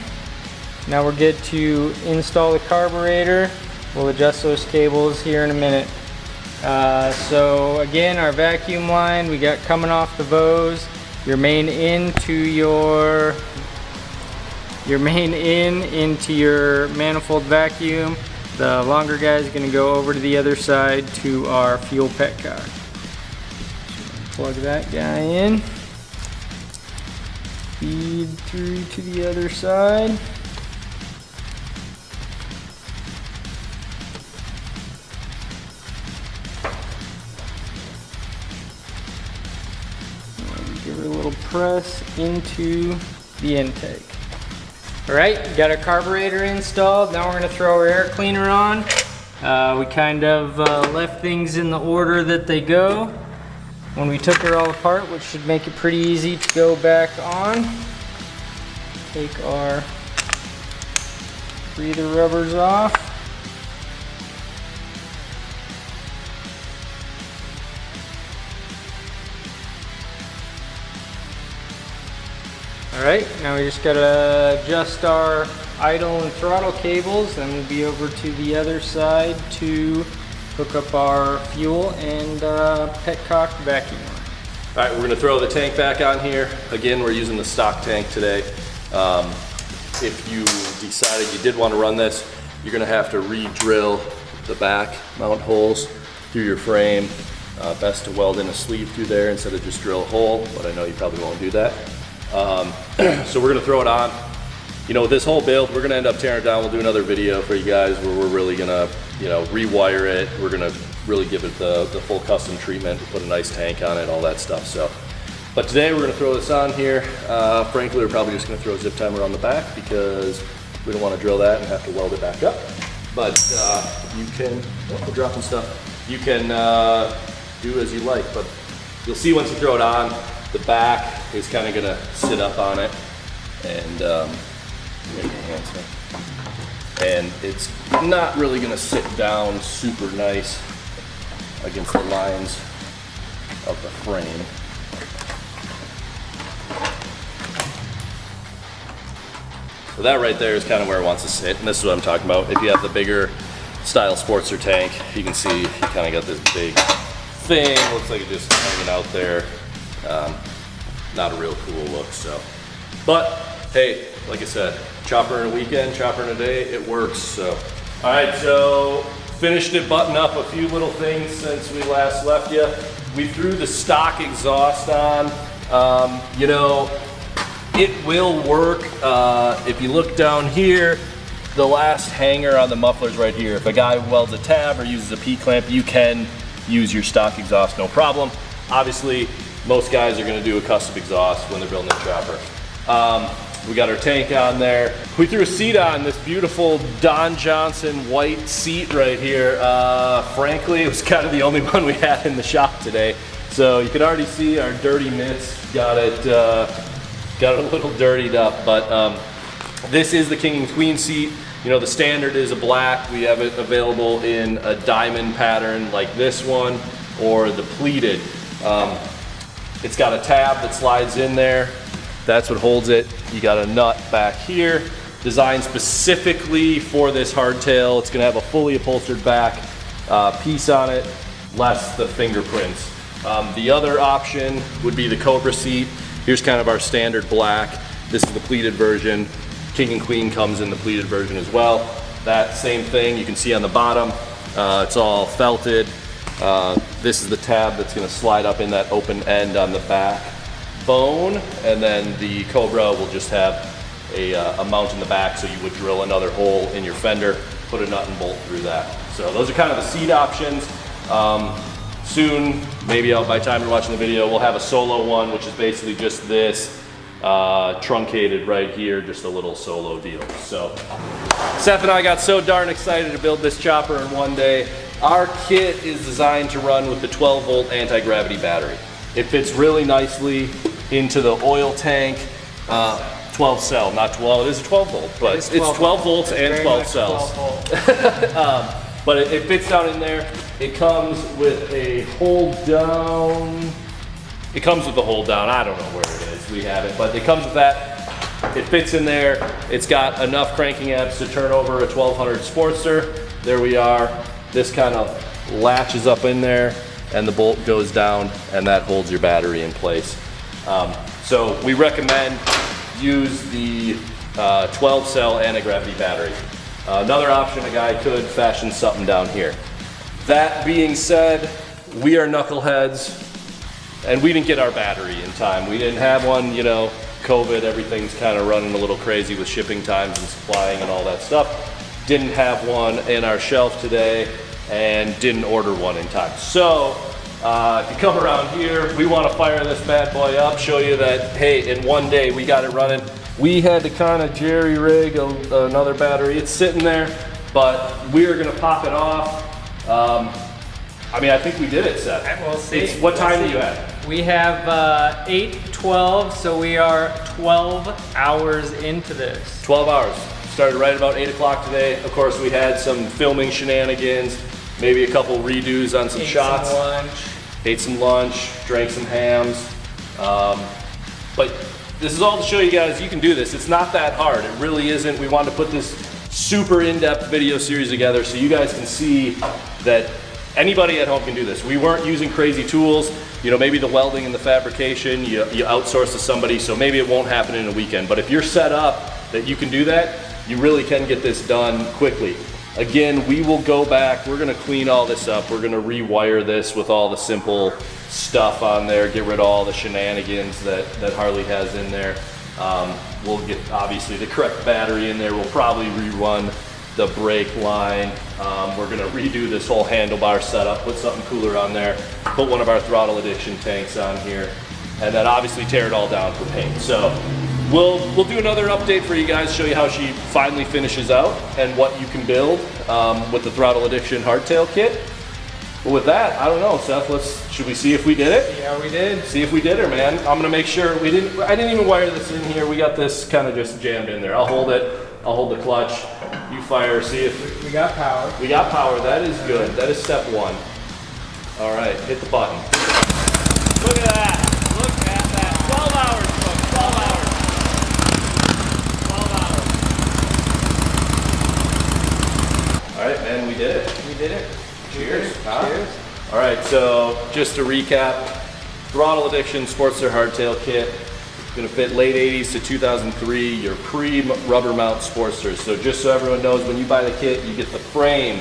Speaker 2: Now we're good to install the carburetor. We'll adjust those cables here in a minute. So again, our vacuum line we got coming off the Vose. Your main in to your into your manifold vacuum. The longer guy is going to go over to the other side to our fuel petcock. Plug that guy in. Feed through to the other side. Give it a little press into the intake. Alright, got our carburetor installed. Now we're going to throw our air cleaner on. We kind of left things in the order that they go when we took her all apart, which should make it pretty easy to go back on. Take our breather rubbers off. Alright, now we just gotta adjust our idle and throttle cables, then we'll be over to the other side to hook up our fuel and petcock vacuum line.
Speaker 1: Alright, we're gonna throw the tank back on here. Again, we're using the stock tank today. If you decided you did want to run this, you're gonna have to re-drill the back mount holes through your frame. Best to weld in a sleeve through there instead of just drill a hole, but I know you probably won't do that. So we're gonna throw it on. You know, with this whole build, we're gonna end up tearing it down. We'll do another video for you guys where we're really gonna, you know, rewire it. We're gonna really give it the full custom treatment, put a nice tank on it, all that stuff. So, but today we're gonna throw this on here. Frankly, we're probably just gonna throw a zip timer on the back because we don't want to drill that and have to weld it back up. But you can, oh, we're dropping stuff. You can do as you like, but you'll see once you throw it on, the back is kind of gonna sit up on it, and and it's not really gonna sit down super nice against the lines of the frame. So that right there is kind of where it wants to sit, and this is what I'm talking about. If you have the bigger style Sportster tank, you can see you kind of got this big thing, looks like it's just hanging out there. Not a real cool look, so. But, hey, like I said, chopper in a weekend, chopper in a day, it works, so. All right, so finished it, button up a few little things since we last left you. We threw the stock exhaust on. You know, it will work. If you look down here, the last hanger on the mufflers right here. If a guy welds a tab or uses a P-clamp, you can use your stock exhaust, no problem. Obviously, most guys are gonna do a custom exhaust when they're building a chopper. We got our tank on there. We threw a seat on, this beautiful Don Johnson white seat right here. Frankly, it was kind of the only one we had in the shop today. So you can already see our dirty mitts got it a little dirtied up, but this is the king and queen seat. You know, the standard is a black. We have it available in a diamond pattern like this one, or the pleated. It's got a tab that slides in there. That's what holds it. You got a nut back here, designed specifically for this hardtail. It's gonna have a fully upholstered back piece on it, less the fingerprints. The other option would be the Cobra seat. Here's kind of our standard black. This is the pleated version. King and queen comes in the pleated version as well. That same thing you can see on the bottom. It's all felted. This is the tab that's gonna slide up in that open end on the back bone, and then the Cobra will just have a mount in the back, so you would drill another hole in your fender, put a nut and bolt through that. So those are kind of the seat options. Soon, maybe by the time you're watching the video, we'll have a solo one, which is basically just this truncated right here, just a little solo deal. So Seth and I got so darn excited to build this chopper in one day. Our kit is designed to run with the 12-volt anti-gravity battery. It fits really nicely into the oil tank. 12 cell, not 12, it is a 12 volt, but it's 12 volts and 12 cells. But it fits down in there. It comes with a hold down. It comes with the hold down. I don't know where it is. We have it, but it comes with that. It fits in there. It's got enough cranking amps to turn over a 1200 Sportster. There we are. This kind of latches up in there, and the bolt goes down, and that holds your battery in place. So we recommend use the 12 cell anti-gravity battery. Another option, a guy could fashion something down here. That being said, we are knuckleheads, and we didn't get our battery in time. We didn't have one, you know, COVID, everything's kind of running a little crazy with shipping times and supplying and all that stuff. Didn't have one in our shelf today, and didn't order one in time. So, if you come around here, we want to fire this bad boy up, show you that, hey, in one day we got it running. We had to kind of jerry rig another battery. It's sitting there, but we're gonna pop it off. I mean, I think we did it, Seth.
Speaker 2: We'll see.
Speaker 1: What time do you have?
Speaker 2: We have 8:12, so we are 12 hours into this.
Speaker 1: 12 hours. Started right about 8 o'clock today. Of course, we had some filming shenanigans, maybe a couple redos on some shots.
Speaker 2: Some lunch.
Speaker 1: Ate some lunch, drank some hams. But this is all to show you guys you can do this. It's not that hard. It really isn't. We wanted to put this super in-depth video series together so you guys can see that anybody at home can do this. We weren't using crazy tools. You know, maybe the welding and the fabrication, you outsource to somebody, so maybe it won't happen in a weekend. But if you're set up that you can do that, you really can get this done quickly. Again, we will go back, we're gonna clean all this up, we're gonna rewire this with all the simple stuff on there, get rid of all the shenanigans that Harley has in there. We'll get, obviously, the correct battery in there. We'll probably rerun the brake line. We're gonna redo this whole handlebar setup, put something cooler on there, put one of our throttle addiction tanks on here, and then obviously tear it all down for paint. So we'll do another update for you guys, show you how she finally finishes out and what you can build with the throttle addiction hardtail kit. But with that, I don't know, Seth, should we see if we did it?
Speaker 2: Yeah, we did.
Speaker 1: See if we did it, man. I'm gonna make sure I didn't even wire this in here. We got this kind of just jammed in there. I'll hold it, I'll hold the clutch. You fire, see if
Speaker 2: We got power.
Speaker 1: we got power. That is good. That is step one. All right, hit the button. Look at that. Look at that. 12 hours, folks. 12 hours. 12 hours. All right, man, we did it.
Speaker 2: We did it.
Speaker 1: Cheers.
Speaker 2: Cheers.
Speaker 1: All right, so just to recap, throttle addiction Sportster hardtail kit. It's gonna fit late 80s to 2003, your pre-rubber mount Sportsters. So just so everyone knows, when you buy the kit, you get the frame,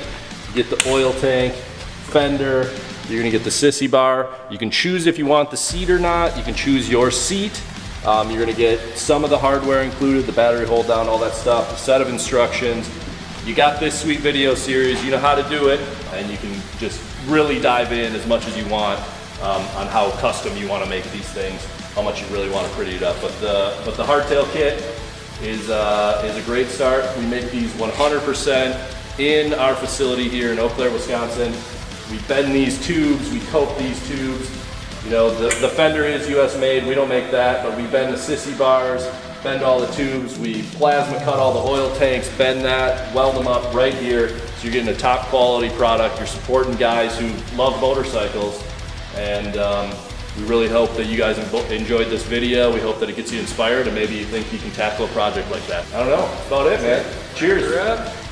Speaker 1: you get the oil tank, fender, you're gonna get the sissy bar. You can choose if you want the seat or not. You can choose your seat. You're gonna get some of the hardware included, the battery hold down, all that stuff, a set of instructions. You got this sweet video series, you know how to do it, and you can just really dive in as much as you want on how custom you want to make these things, how much you really want to pretty it up. But the hardtail kit is a great start. We make these 100% in our facility here in Eau Claire, Wisconsin. We bend these tubes, we coat these tubes. You know, the fender is US made, we don't make that, but we bend the sissy bars, bend all the tubes, we plasma cut all the oil tanks, bend that, weld them up right here. So you're getting a top quality product. You're supporting guys who love motorcycles. And we really hope that you guys enjoyed this video. We hope that it gets you inspired and maybe you think you can tackle a project like that. I don't know, that's about it, man. Cheers.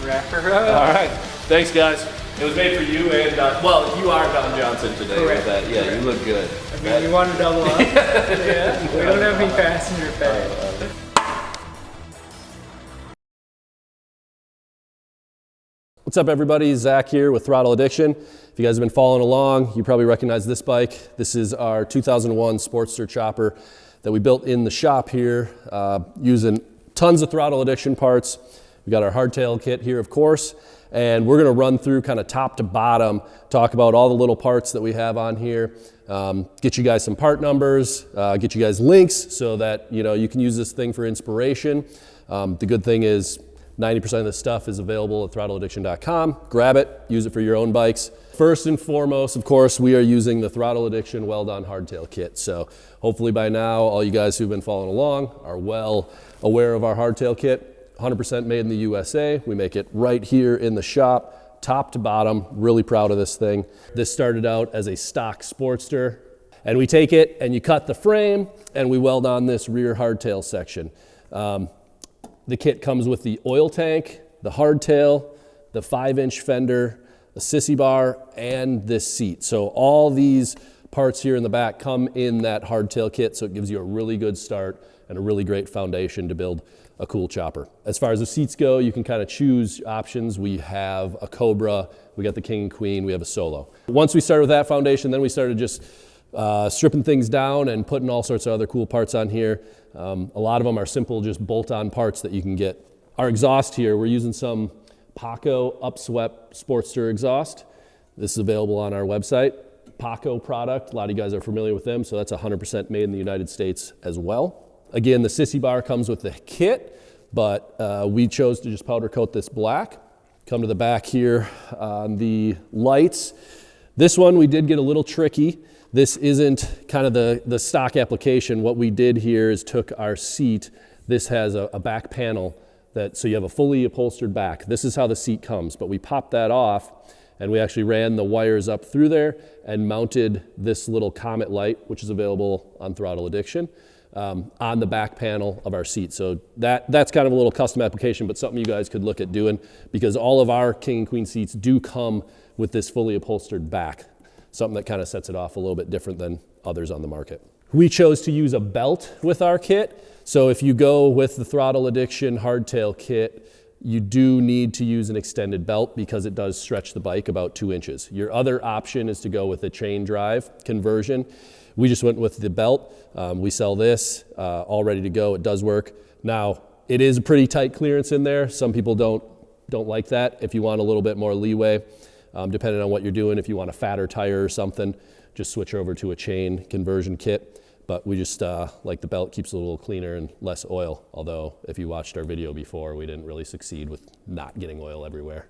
Speaker 2: Wrap her up.
Speaker 1: All right, thanks guys. It was made for you and, well, you are Don Johnson today.
Speaker 2: Correct.
Speaker 1: With that. Yeah,
Speaker 2: Correct.
Speaker 1: You look good.
Speaker 2: I mean, you want to double up? Yeah, we don't have any passenger pay.
Speaker 3: What's up everybody, Zach here with Throttle Addiction. If you guys have been following along, you probably recognize this bike. This is our 2001 Sportster chopper that we built in the shop here using tons of Throttle Addiction parts. We got our hardtail kit here, of course, and we're gonna run through kind of top to bottom, talk about all the little parts that we have on here, get you guys some part numbers, get you guys links so that you can use this thing for inspiration. The good thing is 90% of this stuff is available at throttleaddiction.com. Grab it, use it for your own bikes. First and foremost, of course, we are using the Throttle Addiction weld-on hardtail kit. So hopefully by now, all you guys who've been following along are well aware of our hardtail kit. 100% made in the USA. We make it right here in the shop, top to bottom. Really proud of this thing. This started out as a stock Sportster. And we take it and you cut the frame and we weld on this rear hardtail section. The kit comes with the oil tank, the hardtail, the 5-inch fender, the sissy bar, and this seat. So all these parts here in the back come in that hardtail kit, so it gives you a really good start and a really great foundation to build a cool chopper. As far as the seats go, you can kind of choose options. We have a Cobra, we got the King and Queen, we have a Solo. Once we started with that foundation, then we started just stripping things down and putting all sorts of other cool parts on here. A lot of them are simple, just bolt-on parts that you can get. Our exhaust here, we're using some Paco upswept Sportster exhaust. This is available on our website. Paco product, a lot of you guys are familiar with them, so that's 100% made in the United States as well. Again, the sissy bar comes with the kit, but we chose to just powder coat this black. Come to the back here on the lights. This one we did get a little tricky. This isn't kind of the stock application. What we did here is took our seat. This has a back panel so you have a fully upholstered back. This is how the seat comes, but we popped that off and we actually ran the wires up through there and mounted this little Comet light, which is available on Throttle Addiction, on the back panel of our seat. So that's kind of a little custom application, but something you guys could look at doing because all of our King and Queen seats do come with this fully upholstered back. Something that kind of sets it off a little bit different than others on the market. We chose to use a belt with our kit. So if you go with the Throttle Addiction hardtail kit, you do need to use an extended belt because it does stretch the bike about 2 inches. Your other option is to go with a chain drive conversion. We just went with the belt. We sell this all ready to go. It does work. Now, it is a pretty tight clearance in there. Some people don't like that. If you want a little bit more leeway, depending on what you're doing, if you want a fatter tire or something, just switch over to a chain conversion kit. But we just like the belt, keeps it a little cleaner and less oil. Although if you watched our video before, we didn't really succeed with not getting oil everywhere.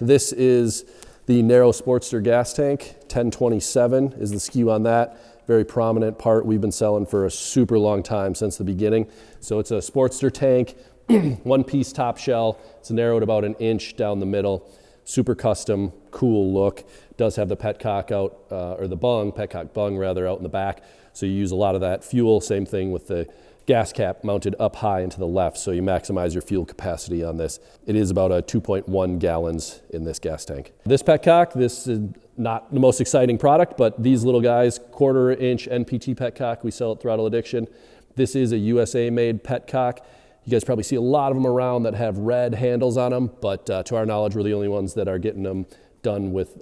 Speaker 3: This is the narrow Sportster gas tank. 1027 is the SKU on that. Very prominent part we've been selling for a super long time, since the beginning. So it's a Sportster tank, one-piece top shell. It's narrowed about 1 inch down the middle. Super custom, cool look. Does have the petcock out, or the petcock bung rather, out in the back. So you use a lot of that fuel. Same thing with the gas cap mounted up high and to the left, so you maximize your fuel capacity on this. It is about a 2.1 gallons in this gas tank. This petcock, this is not the most exciting product, but these little guys, 1/4 inch NPT petcock, we sell at Throttle Addiction. This is a USA made petcock. You guys probably see a lot of them around that have red handles on them, but to our knowledge, we're the only ones that are getting them done with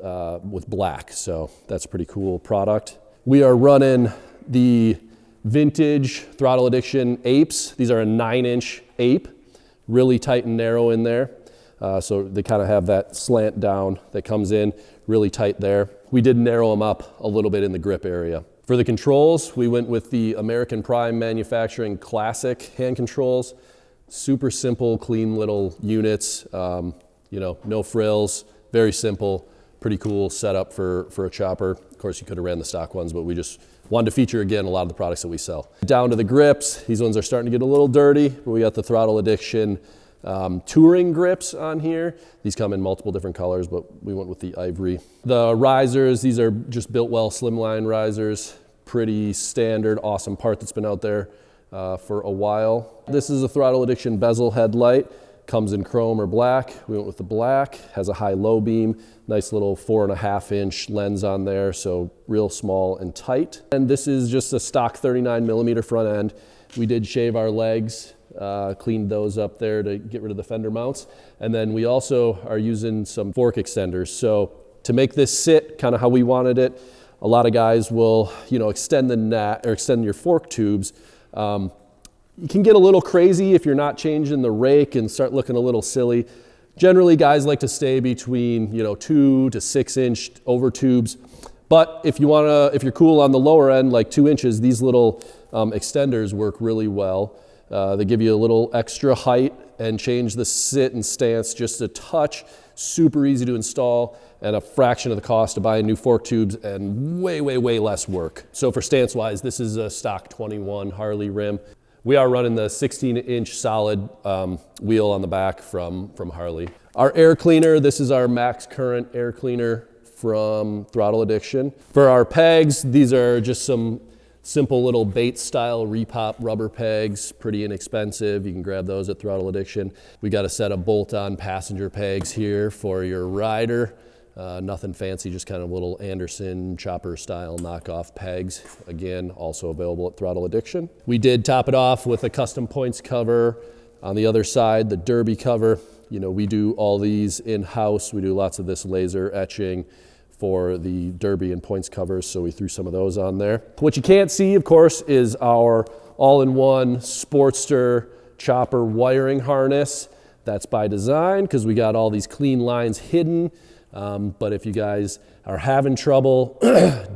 Speaker 3: black. So that's a pretty cool product. We are running the vintage Throttle Addiction apes. These are a 9-inch ape, really tight and narrow in there. So they kind of have that slant down that comes in really tight there. We did narrow them up a little bit in the grip area. For the controls, we went with the American Prime Manufacturing Classic hand controls. Super simple, clean little units, you know, no frills, very simple, pretty cool setup for a chopper. Of course, you could have ran the stock ones, but we just wanted to feature, again, a lot of the products that we sell. Down to the grips, these ones are starting to get a little dirty, but we got the Throttle Addiction touring grips on here. These come in multiple different colors, but we went with the ivory. The risers, these are just Built-Well slimline risers. Pretty standard, awesome part that's been out there for a while. This is a Throttle Addiction bezel headlight. Comes in chrome or black. We went with the black, has a high-low beam, nice little 4.5-inch lens on there, so real small and tight. And this is just a stock 39mm front end. We did shave our legs, cleaned those up there to get rid of the fender mounts. And then we also are using some fork extenders. So to make this sit kind of how we wanted it, a lot of guys will, you know, extend the nut or extend your fork tubes. You can get a little crazy if you're not changing the rake and start looking a little silly. Generally, guys like to stay between, you know, 2 to 6-inch over tubes. But if you if you're cool on the lower end, like 2 inches, these little extenders work really well. They give you a little extra height and change the sit and stance just a touch. Super easy to install and a fraction of the cost of buying new fork tubes and way, way, way less work. So for stance-wise, this is a stock 21 Harley rim. We are running the 16-inch solid wheel on the back from Harley. Our air cleaner, this is our max current air cleaner from Throttle Addiction. For our pegs, these are just some simple little bait style repop rubber pegs, pretty inexpensive. You can grab those at Throttle Addiction. We got a set of bolt-on passenger pegs here for your rider. Nothing fancy, just kind of little Anderson chopper style knockoff pegs. Again, also available at Throttle Addiction. We did top it off with a custom points cover. On the other side, the derby cover. You know, we do all these in-house. We do lots of this laser etching for the derby and points covers, so we threw some of those on there. What you can't see, of course, is our all-in-one Sportster chopper wiring harness. That's by design, because we got all these clean lines hidden. But if you guys are having trouble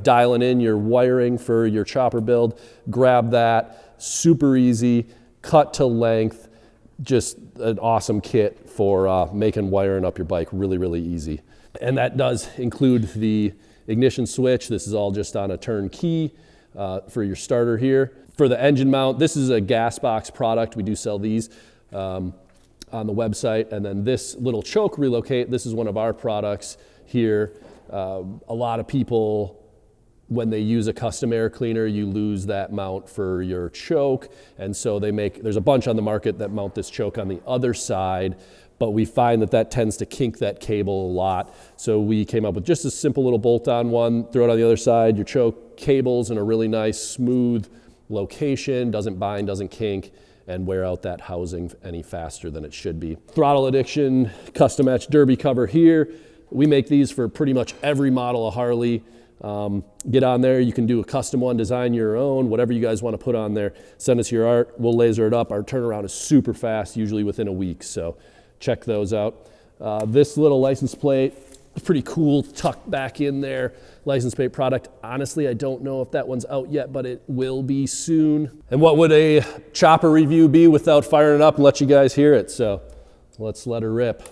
Speaker 3: dialing in your wiring for your chopper build, grab that. Super easy, cut to length, just an awesome kit for making wiring up your bike really, really easy. And that does include the ignition switch. This is all just on a turnkey for your starter here. For the engine mount, this is a gas box product. We do sell these on the website. And then this little choke relocate, this is one of our products here. A lot of people, when they use a custom air cleaner, you lose that mount for your choke. And so there's a bunch on the market that mount this choke on the other side, but we find that tends to kink that cable a lot. So we came up with just a simple little bolt-on one, throw it on the other side, your choke cable's in a really nice, smooth location, doesn't bind, doesn't kink, and wear out that housing any faster than it should be. Throttle Addiction custom etched derby cover here. We make these for pretty much every model of Harley. Get on there, you can do a custom one, design your own, whatever you guys want to put on there. Send us your art, we'll laser it up. Our turnaround is super fast, usually within a week, so check those out. This little license plate, pretty cool, tucked back in there. License plate product. Honestly, I don't know if that one's out yet, but it will be soon. And what would a chopper review be without firing it up and let you guys hear it? So let's let her rip.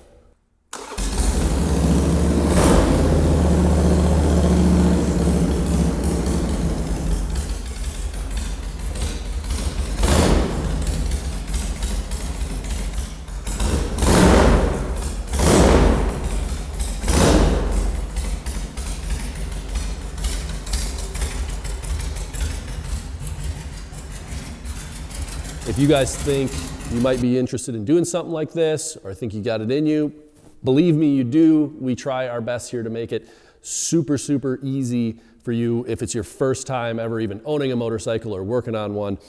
Speaker 3: If you guys think you might be interested in doing something like this, or think you got it in you, believe me, you do. We try our best here to make it super, super easy for you if it's your first time ever even owning a motorcycle or working on one.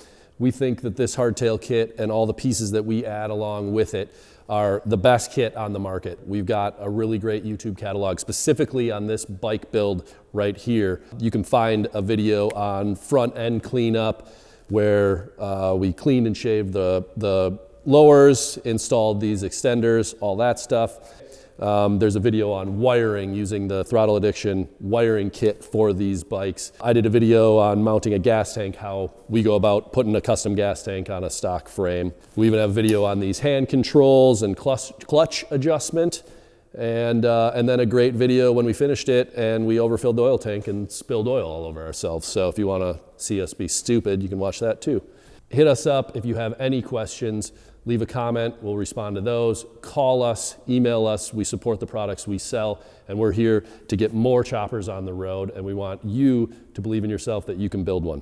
Speaker 3: We think that this hardtail kit and all the pieces that we add along with it are the best kit on the market. We've got a really great YouTube catalog specifically on this bike build right here. You can find a video on front end cleanup, where we cleaned and shaved the lowers, installed these extenders, all that stuff. There's a video on wiring using the Throttle Addiction wiring kit for these bikes. I did a video on mounting a gas tank, how we go about putting a custom gas tank on a stock frame. We even have a video on these hand controls and clutch adjustment. And then a great video when we finished it and we overfilled the oil tank and spilled oil all over ourselves. So if you want to see us be stupid, you can watch that too. Hit us up if you have any questions. Leave a comment, we'll respond to those. Call us, email us, we support the products we sell, and we're here to get more choppers on the road, and we want you to believe in yourself that you can build one.